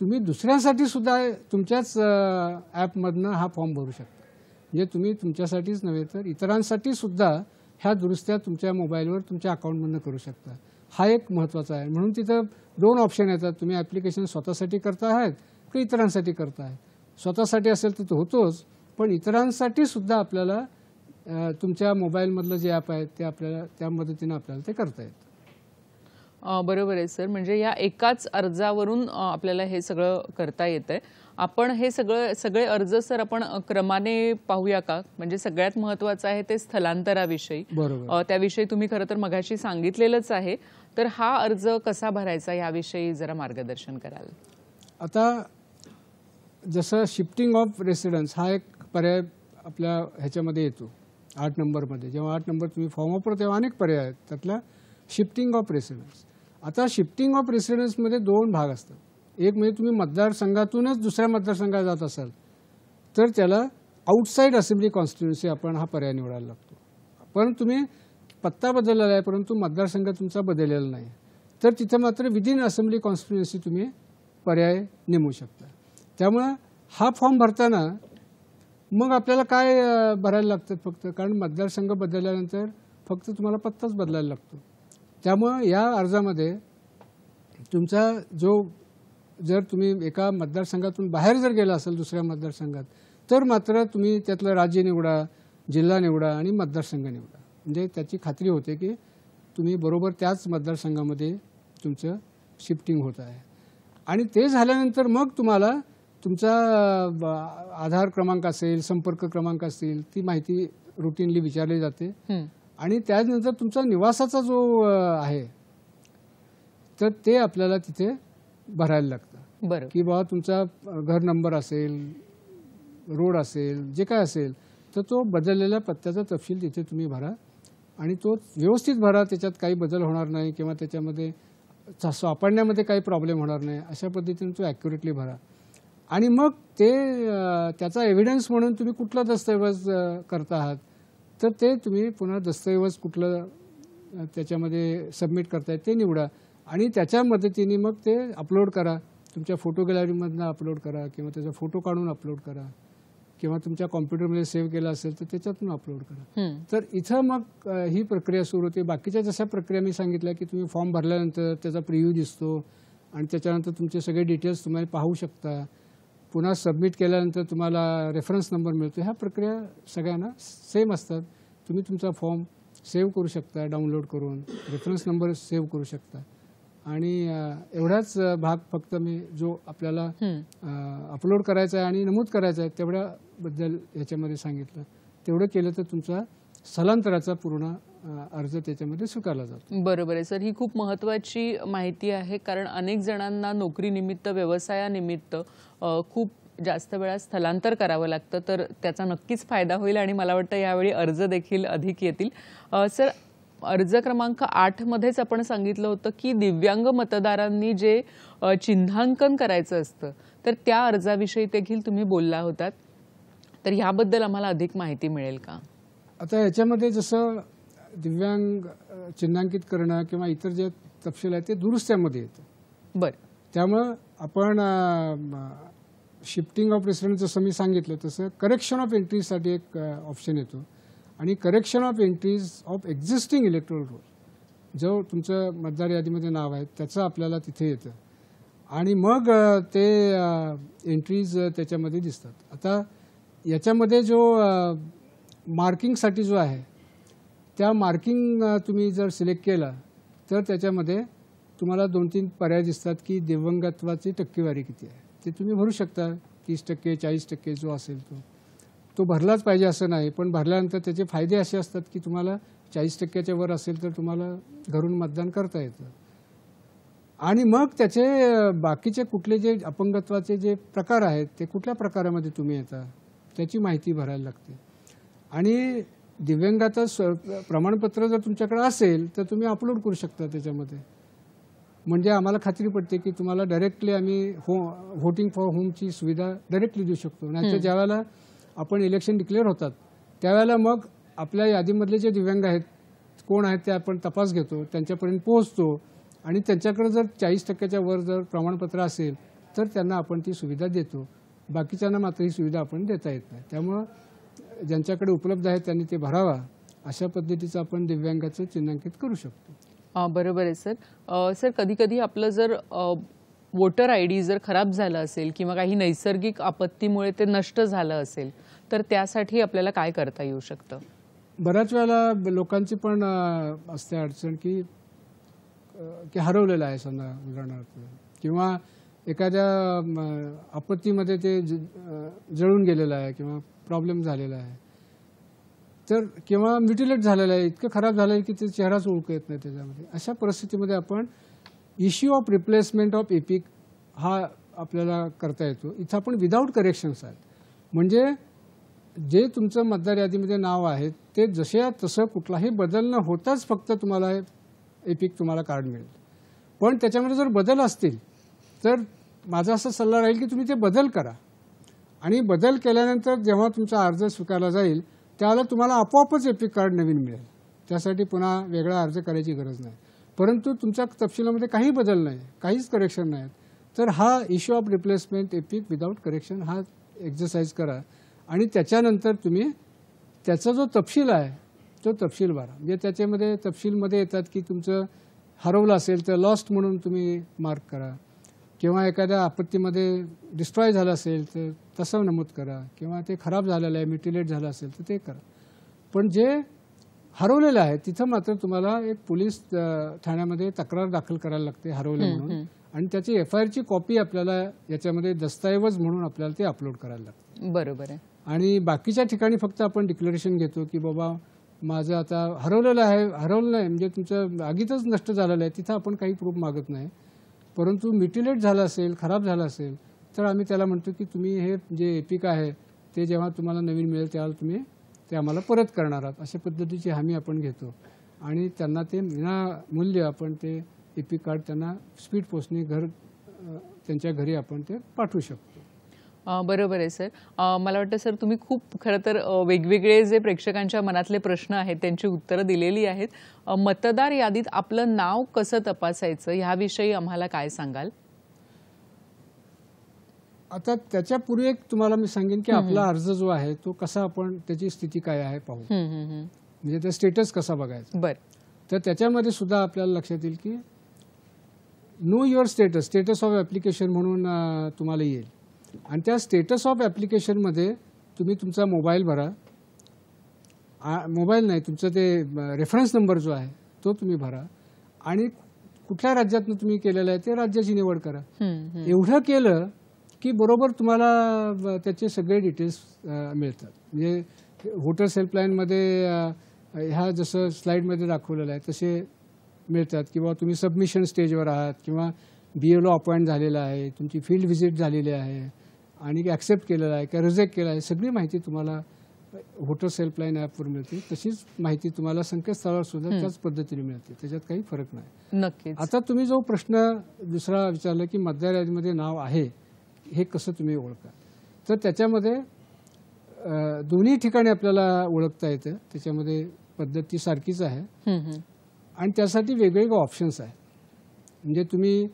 तुम्ही दुसऱ्यांसाठी सुद्धा तुमच्याच ॲपमधनं हा फॉर्म भरू शकता. म्हणजे तुम्ही तुमच्यासाठीच नव्हे तर इतरांसाठी सुद्धा ह्या दुरुस्त्या तुमच्या मोबाईलवर तुमच्या अकाउंटमधनं करू शकता. हा एक महत्त्वाचा आहे. म्हणून तिथं 2 ऑप्शन येतात. तुम्ही ॲप्लिकेशन स्वतःसाठी करता आहात की इतरांसाठी करता आहात. स्वतःसाठी असेल तर तो होतोच, पण इतरांसाठी सुद्धा आपल्याला तुमच्या मोबाईलमधलं जे ॲप आहे ते आपल्याला त्या मदतीनं आपल्याला ते करता येतं. बरोबर आहे सर. म्हणजे या एकाच अर्जावरून आपल्याला हे सगळं करता येतंय. आपण हे सगळे अर्ज सर आपण क्रमाने पाहूया का? म्हणजे सगळ्यात महत्त्वाचं आहे ते स्थलांतराविषयी. बरोबर. त्याविषयी तुम्ही खरं तर मगाशी सांगितलेलंच आहे. तर हा अर्ज कसा भरायचा याविषयी जरा मार्गदर्शन कराल? आता जसं शिफ्टिंग ऑफ रेसिडेन्स हा एक पर्याय आपल्या ह्याच्यामध्ये येतो 8 नंबरमध्ये. जेव्हा 8 नंबर तुम्ही फॉर्म वापरता तेव्हा अनेक पर्याय आहेत. त्यातला शिफ्टिंग ऑफ रेसिडेन्स. आता शिफ्टिंग ऑफ रेसिडेन्समध्ये 2 भाग असतात. एक म्हणजे तुम्ही मतदारसंघातूनच दुसऱ्या मतदारसंघात जात असाल तर त्याला आउटसाईड असेंब्ली कॉन्स्टिट्युन्सी आपण हा पर्याय निवडायला लागतो. पण तुम्ही पत्ता बदललेला आहे परंतु मतदारसंघ तुमचा बदललेला नाही तर तिथं मात्र विदिन असेंब्ली कॉन्स्टिट्युन्सी तुम्ही पर्याय नेमू शकता. त्यामुळं हा फॉर्म भरताना मग आपल्याला काय भरायला लागतं फक्त, कारण मतदारसंघ बदलल्यानंतर फक्त तुम्हाला पत्ताच बदलायला लागतो. त्यामुळं या अर्जामध्ये तुमचा जर तुम्ही एका मतदारसंघातून बाहेर जर गेला असेल दुसऱ्या मतदारसंघात तर मात्र तुम्ही त्यातलं राज्य निवडा, जिल्हा निवडा आणि मतदारसंघ निवडा. म्हणजे त्याची खात्री होते की तुम्ही बरोबर त्याच मतदारसंघामध्ये तुमचं शिफ्टिंग होत आहे. आणि ते झाल्यानंतर मग तुम्हाला तुमचा आधार क्रमांक असेल, संपर्क क्रमांक असेल ती माहिती रुटीनली विचारली जाते. आणि त्यानंतर तुमचा निवासाचा जो आहे तर ते आपल्याला तिथे भरायला लागतं. बरं. की बाबा तुमचा घर नंबर असेल, रोड असेल, जे काय असेल तर तो बदललेल्या पत्त्याचा तपशील तिथे तुम्ही भरा आणि तो व्यवस्थित भरा. त्याच्यात काही बदल होणार नाही किंवा त्याच्यामध्ये सापडण्यामध्ये काही प्रॉब्लेम होणार नाही अशा पद्धतीने तो ॲक्युरेटली भरा. आणि मग त्याचा एव्हिडन्स म्हणून तुम्ही कुठला दस्तऐवज करता आहात तर ते तुम्ही पुन्हा दस्तऐवज कुठलं त्याच्यामध्ये सबमिट करतायत ते निवडा आणि त्याच्या मदतीने मग ते अपलोड करा. तुमच्या फोटो गॅलरीमधनं अपलोड करा किंवा त्याचा फोटो काढून अपलोड करा किंवा तुमच्या कॉम्प्युटरमध्ये सेव्ह केला असेल तर त्याच्यातून अपलोड करा. तर इथं मग ही प्रक्रिया सुरू होते. बाकीच्या जशा प्रक्रिया मी सांगितल्या की तुम्ही फॉर्म भरल्यानंतर त्याचा प्रिव्ह्यू दिसतो आणि त्याच्यानंतर तुमचे सगळे डिटेल्स तुम्हाला पाहू शकता. पुन्हा सबमिट केल्यानंतर तुम्हाला रेफरन्स नंबर मिळतो. ह्या प्रक्रिया सगळ्यांना सेम असतात. तुम्ही तुमचा फॉर्म सेव्ह करू शकता डाउनलोड करून, रेफरन्स नंबर सेव्ह करू शकता आणि एवढाच भाग फक्त मी जो आपल्याला अपलोड करायचा आहे आणि नमूद करायचा आहे तेवढ्याबद्दल याच्यामध्ये सांगितलं. तेवढं केलं तर तुमचा स्थलांतराचा पूर्ण अर्ज त्याच्यामध्ये स्वीकारला जातो. बरोबर आहे सर. ही खूप महत्त्वाची माहिती आहे कारण अनेक जणांना नोकरीनिमित्त, व्यवसायानिमित्त खूप जास्त वेळा स्थलांतर करावं लागतं. तर त्याचा नक्कीच फायदा होईल आणि मला वाटतं यावेळी अर्ज देखील अधिक येतील. सर, अर्ज क्रमांक 8 मध्येच आपण सांगितलं होतं की दिव्यांग मतदारांनी जे चिन्हांकन करायचं असतं तर त्या अर्जाविषयी देखील तुम्ही बोलला होतात. तर ह्याबद्दल आम्हाला अधिक माहिती मिळेल का? आता याच्यामध्ये जसं दिव्यांग चिन्हांकित करणं किंवा इतर जे तपशील आहे ते दुरुस्त्यामध्ये येतं. बरं. त्यामुळं आपण शिफ्टिंग ऑफ रेसिडेन्स जसं मी सांगितलं तसं करेक्शन ऑफ एंट्रीजसाठी एक ऑप्शन येतो आणि correction of entries of existing electoral roll जो तुमचं मतदार यादीमध्ये नाव आहे त्याचं आपल्याला तिथे येतं आणि मग ते एंट्रीज त्याच्यामध्ये दिसतात. आता याच्यामध्ये जो मार्किंगसाठी जो आहे त्या मार्किंग तुम्ही जर सिलेक्ट केला तर त्याच्यामध्ये तुम्हाला 2-3 पर्याय दिसतात की दिव्यांगत्वाची टक्केवारी किती आहे ते तुम्ही भरू शकता. 30%, 40% जो असेल तो भरलाच पाहिजे असं नाही, पण भरल्यानंतर त्याचे फायदे असे असतात की तुम्हाला 40%च्या वर असेल तर तुम्हाला घरून मतदान करता येतं आणि मग त्याचे बाकीचे कुठले जे अपंगत्वाचे जे प्रकार आहेत ते कुठल्या प्रकारामध्ये तुम्ही येता त्याची माहिती भरायला लागते. आणि दिव्यांगाचं प्रमाणपत्र जर तुमच्याकडे असेल तर तुम्ही अपलोड करू शकता त्याच्यामध्ये. म्हणजे आम्हाला खात्री पडते की तुम्हाला डायरेक्टली आम्ही व्होटिंग फॉर होमची सुविधा डायरेक्टली देऊ शकतो. नाहीतर ज्या वेळेला आपण इलेक्शन डिक्लेअर होतात त्यावेळेला मग आपल्या यादीमधले जे दिव्यांग आहेत कोण आहेत ते आपण तपास घेतो, त्यांच्यापर्यंत पोहोचतो आणि त्यांच्याकडे जर 40% वर जर प्रमाणपत्र असेल तर त्यांना आपण ती सुविधा देतो. बाकीच्यांना मात्र ही सुविधा आपण देता येत नाही. त्यामुळं ज्यांच्याकडे उपलब्ध आहे त्यांनी ते भरावा. अशा पद्धतीचं आपण दिव्यांगाचं चिन्हांकित करू शकतो. बरोबर आहे सर. सर कधी कधी आपलं जर वोटर आय डी जर खराब झालं असेल किंवा काही नैसर्गिक आपत्तीमुळे ते नष्ट झालं असेल तर त्यासाठी आपल्याला काय करता येऊ शकतं? बऱ्याच वेळेला लोकांची पण असते अडचण की हरवलेलं आहे समजा उदाहरणार्थ, किंवा एखाद्या आपत्तीमध्ये ते जळून गेलेलं आहे किंवा प्रॉब्लेम झालेला आहे तर, किंवा म्युटिलेट झालेलं आहे, इतकं खराब झालं आहे की ते चेहराच ओळखू येत नाही त्याच्यामध्ये. अशा परिस्थितीमध्ये आपण issue of replacement of epic हा आपल्याला करता येतो. इथं आपण विदाऊट करेक्शन्स आहेत. म्हणजे जे तुमचं मतदार यादीमध्ये नाव आहे ते जसे तसं कुठलाही बदल न होताच फक्त तुम्हाला एपिक तुम्हाला कार्ड मिळेल. पण त्याच्यामध्ये जर बदल असतील तर माझा असा सल्ला राहील की तुम्ही ते बदल करा. आणि बदल केल्यानंतर जेव्हा तुमचा अर्ज स्वीकारला जाईल त्यावेळेला तुम्हाला आपोआपच एपिक कार्ड नवीन मिळेल. त्यासाठी पुन्हा वेगळा अर्ज करायची गरज नाही. परंतु तुमच्या तपशिलामध्ये काही बदल नाही, काहीच करेक्शन नाही, तर हा issue of replacement epic without correction हा एक्झरसाइज करा. आणि त्याच्यानंतर तुम्ही त्याचा जो तपशील आहे तो तपशील भरा. म्हणजे त्याच्यामध्ये तपशीलमध्ये येतात की तुमचं हरवलं असेल तर लॉस्ट म्हणून तुम्ही मार्क करा, किंवा एखाद्या आपत्तीमध्ये डिस्ट्रॉय झालं असेल तर तसं नमूद करा, किंवा ते खराब झालेलं आहे म्युटिलेट झालं असेल तर ते करा. पण जे हरवलेलं आहे तिथं मात्र तुम्हाला एक पोलीस ठाण्यामध्ये तक्रार दाखल करायला लागते हरवलं म्हणून, आणि त्याची FIR कॉपी आपल्याला याच्यामध्ये दस्तऐवज म्हणून आपल्याला ते अपलोड करायला लागते. बरोबर आहे. आणि बाकीच्या ठिकाणी फक्त आपण डिक्लेरेशन घेतो की बाबा माझं आता हरवलेलं आहे, हरवलं नाही म्हणजे तुमचं आगीतच नष्ट झालेलं आहे, तिथं आपण काही प्रूफ मागत नाही. परंतु म्युटिलेट झालं असेल, खराब झालं असेल तर आम्ही त्याला म्हणतो की तुम्ही हे जे एपिक आहे ते जेव्हा तुम्हाला नवीन मिळेल त्यावेळेला तुम्ही ते आम्हाला परत करणार आहात, अशा पद्धतीची हमी आपण घेतो. आणि त्यांना ते विनामूल्य आपण ते एपिक कार्ड त्यांना स्पीड पोस्टने त्यांच्या घरी आपण ते पाठवू शकतो. बरोबर आहे सर. मला वाटतं सर तुम्ही खूप खरं तर वेगवेगळे जे प्रेक्षकांच्या मनातले प्रश्न आहेत त्यांची उत्तरं दिलेली आहेत. मतदार यादीत आपलं नाव कसं तपासायचं ह्याविषयी आम्हाला काय सांगाल? आता त्याच्यापूर्वी एक तुम्हाला मी सांगेन की आपला अर्ज जो आहे तो कसा आपण त्याची स्थिती काय आहे पाहू, म्हणजे ते स्टेटस कसा बघायचा. बरं. तर त्याच्यामध्ये सुद्धा आपल्याला लक्षात येईल की know your status of application म्हणून तुम्हाला येईल. आणि त्या स्टेटस ऑफ ॲप्लिकेशनमध्ये तुम्ही तुमचा मोबाईल भरा, मोबाईल नाही तुमचं ते रेफरन्स नंबर जो आहे तो तुम्ही भरा, आणि कुठल्या राज्यातनं तुम्ही केलेलं आहे ते राज्याची निवड करा. एवढं केलं की बरोबर तुम्हाला त्याचे सगळे डिटेल्स मिळतात. म्हणजे व्होटर्स हेल्पलाईनमध्ये ह्या जसं स्लाईडमध्ये दाखवलेलं आहे तसे मिळतात, किंवा तुम्ही सबमिशन स्टेजवर आहात किंवा BLO अपॉइंट झालेला आहे, तुमची फील्ड व्हिजिट झालेली आहे आणि ॲक्सेप्ट केलेलं आहे किंवा रिजेक्ट केलं आहे, सगळी माहिती तुम्हाला व्होटर्स हेल्पलाईन ॲपवर मिळते. तशीच माहिती तुम्हाला संकेतस्थळावर सुद्धा त्याच पद्धतीने मिळते, त्याच्यात काही फरक नाही. नक्कीच. आता तुम्ही जो प्रश्न दुसरा विचारला की मतदार यादीमध्ये नाव आहे हे कसं तुम्ही ओळखा, तर त्याच्यामध्ये दोन्ही ठिकाणी आपल्याला ओळखता येतं. त्याच्यामध्ये पद्धती सारखीच आहे आणि त्यासाठी वेगवेगळे ऑप्शन्स आहेत. म्हणजे तुम्ही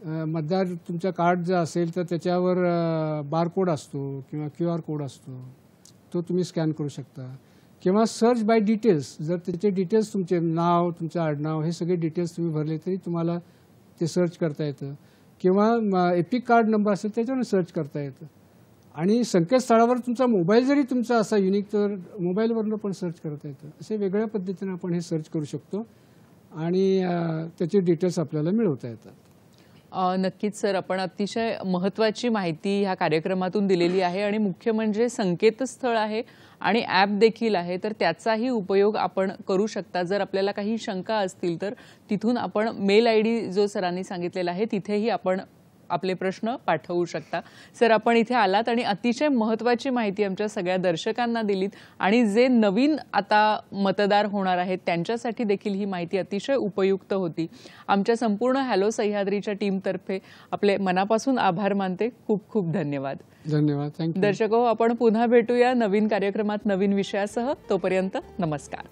मतदार तुमचा कार्ड जर असेल तर त्याच्यावर बारकोड असतो किंवा QR कोड असतो, तो तुम्ही स्कॅन करू शकता, किंवा सर्च बाय डिटेल्स, जर त्याचे डिटेल्स तुमचे नाव तुमचं आडनाव हे सगळे डिटेल्स तुम्ही भरले तरी तुम्हाला ते सर्च करता येतं, किंवा एपिक कार्ड नंबर असेल त्याच्यावर सर्च करता येतं. आणि संकेतस्थळावर तुमचा मोबाईल जरी तुमचा असा युनिक तर मोबाईलवरनं पण सर्च करता येतं. असे वेगळ्या पद्धतीने आपण हे सर्च करू शकतो आणि त्याचे डिटेल्स आपल्याला मिळवता येतात. नक्कीच सर, आपण अतिशय महत्त्वाची माहिती ह्या कार्यक्रमातून दिलेली आहे आणि मुख्य म्हणजे संकेतस्थळ आहे आणि ॲप देखील आहे, तर त्याचाही उपयोग आपण करू शकता. जर आपल्याला काही शंका असतील तर तिथून आपण मेल ID जो सरांनी सांगितलेला आहे तिथेही आपण आपले प्रश्न पाठवू शकता. सर, आपण इथे आलात आणि अतिशय महत्त्वाची माहिती आमच्या सगळ्या दर्शकांना दिलीत आणि जे नवीन आता मतदार होणार आहेत त्यांच्यासाठी देखील ही माहिती अतिशय उपयुक्त होती. आमच्या संपूर्ण हॅलो सह्याद्रीच्या टीमतर्फे आपले मनापासून आभार मानते. खूप खूप धन्यवाद. धन्यवाद. थँक्यू. दर्शको, आपण पुन्हा भेटूया नवीन कार्यक्रमात नवीन विषयासह. तोपर्यंत नमस्कार.